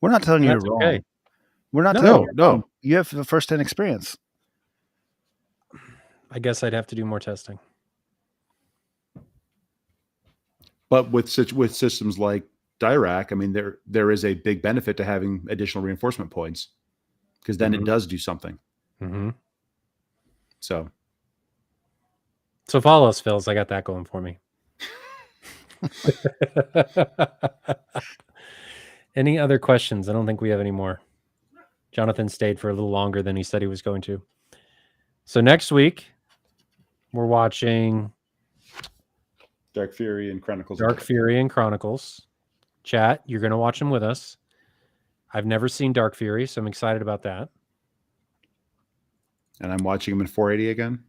We're not telling you you're wrong. Okay. We're not telling you. No, you have the first-hand experience. I guess I'd have to do more testing. But with systems like Dirac, I mean, there is a big benefit to having additional reinforcement points, because then it does do something. Mm-hmm. So if all else fails, I got that going for me. Any other questions? I don't think we have any more. Jonathan stayed for a little longer than he said he was going to. So next week, we're watching Dark Fury and Chronicles. Dark Fury and Chronicles. Chat, you're going to watch them with us. I've never seen Dark Fury, so I'm excited about that. And I'm watching them in 480 again.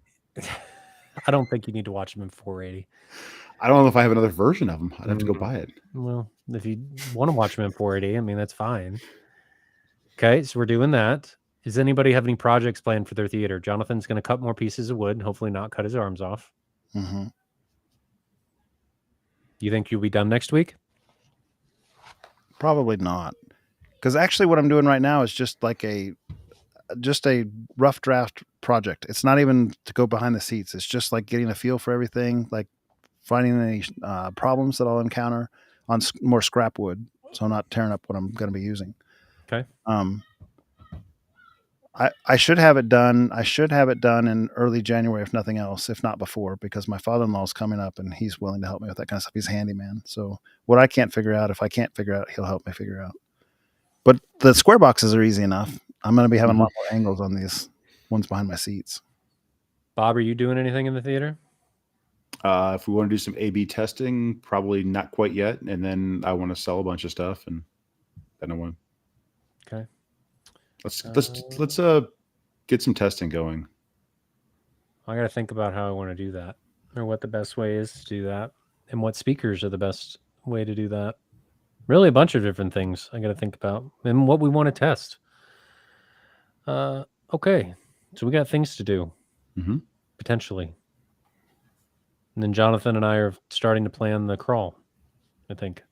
I don't think you need to watch them in 480. I don't know if I have another version of them. I'd have to go buy it. Well, if you want to watch them in 480, I mean, that's fine. Okay, so we're doing that. Does anybody have any projects planned for their theater? Jonathan's going to cut more pieces of wood and hopefully not cut his arms off. Mm-hmm. You think you'll be done next week? Probably not. Because actually what I'm doing right now is just a rough draft project. It's not even to go behind the seats. It's just like getting a feel for everything, like finding any problems that I'll encounter on more scrap wood, so I'm not tearing up what I'm going to be using. Okay. I should have it done. I should have it done in early January, if nothing else, if not before, because my father-in-law is coming up and he's willing to help me with that kind of stuff. He's a handyman. So what I can't figure out, if I can't figure out, he'll help me figure out. But the square boxes are easy enough. I'm going to be having a lot more angles on these ones behind my seats. Bob, are you doing anything in the theater? If we want to do some A/B testing, probably not quite yet. And then I want to sell a bunch of stuff, and then I want. Okay. Let's get some testing going. I got to think about how I want to do that, or what the best way is to do that, and what speakers are the best way to do that. Really, a bunch of different things I got to think about, and what we want to test. Okay, so we got things to do, potentially, and then Jonathan and I are starting to plan the crawl. I think.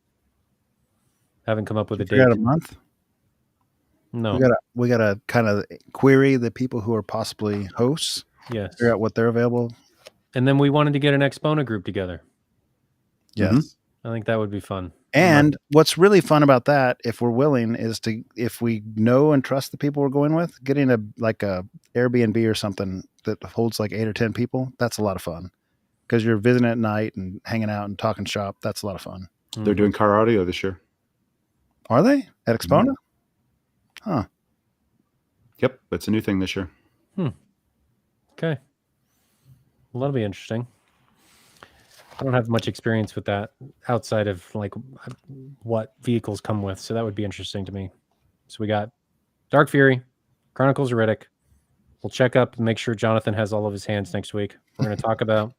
Haven't come up with a date. A month. No, we gotta kind of query the people who are possibly hosts. Yes. Figure out what they're available. And then we wanted to get an Expona group together. Yes. I think that would be fun. And what's really fun about that, if we're willing, is if we know and trust the people we're going with, getting a Airbnb or something that holds like 8 or 10 people. That's a lot of fun, because you're visiting at night and hanging out and talking shop. That's a lot of fun. They're doing car audio this year. Are they at Expona? Huh. Yep, that's a new thing this year. Okay. Well, that'll be interesting. I don't have much experience with that outside of like what vehicles come with, so that would be interesting to me. So we got Dark Fury, Chronicles of Riddick. We'll check up and make sure Jonathan has all of his hands next week. We're going to talk about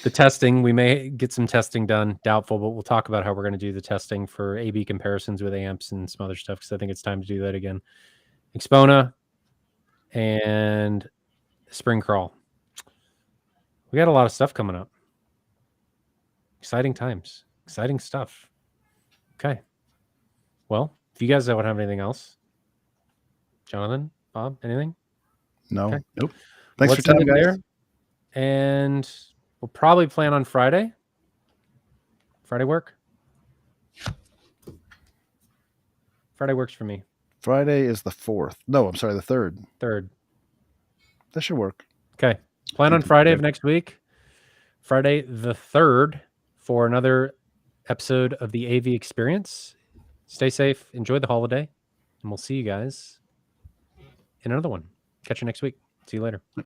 the testing. We may get some testing done, doubtful, but we'll talk about how we're going to do the testing for A/B comparisons with amps and some other stuff, because I think it's time to do that again. Expona and Spring Crawl. We got a lot of stuff coming up. Exciting times. Exciting stuff. Okay. Well, if you guys don't have anything else, Jonathan, Bob, anything? No. Okay. Nope. Thanks for telling me, guys. And we'll probably plan on Friday. Friday work? Friday works for me. Friday is the 4th. No, I'm sorry, the 3rd. 3rd. That should work. Okay. Plan on Friday of next week. Friday the 3rd for another episode of the AV Experience. Stay safe. Enjoy the holiday. And we'll see you guys in another one. Catch you next week. See you later.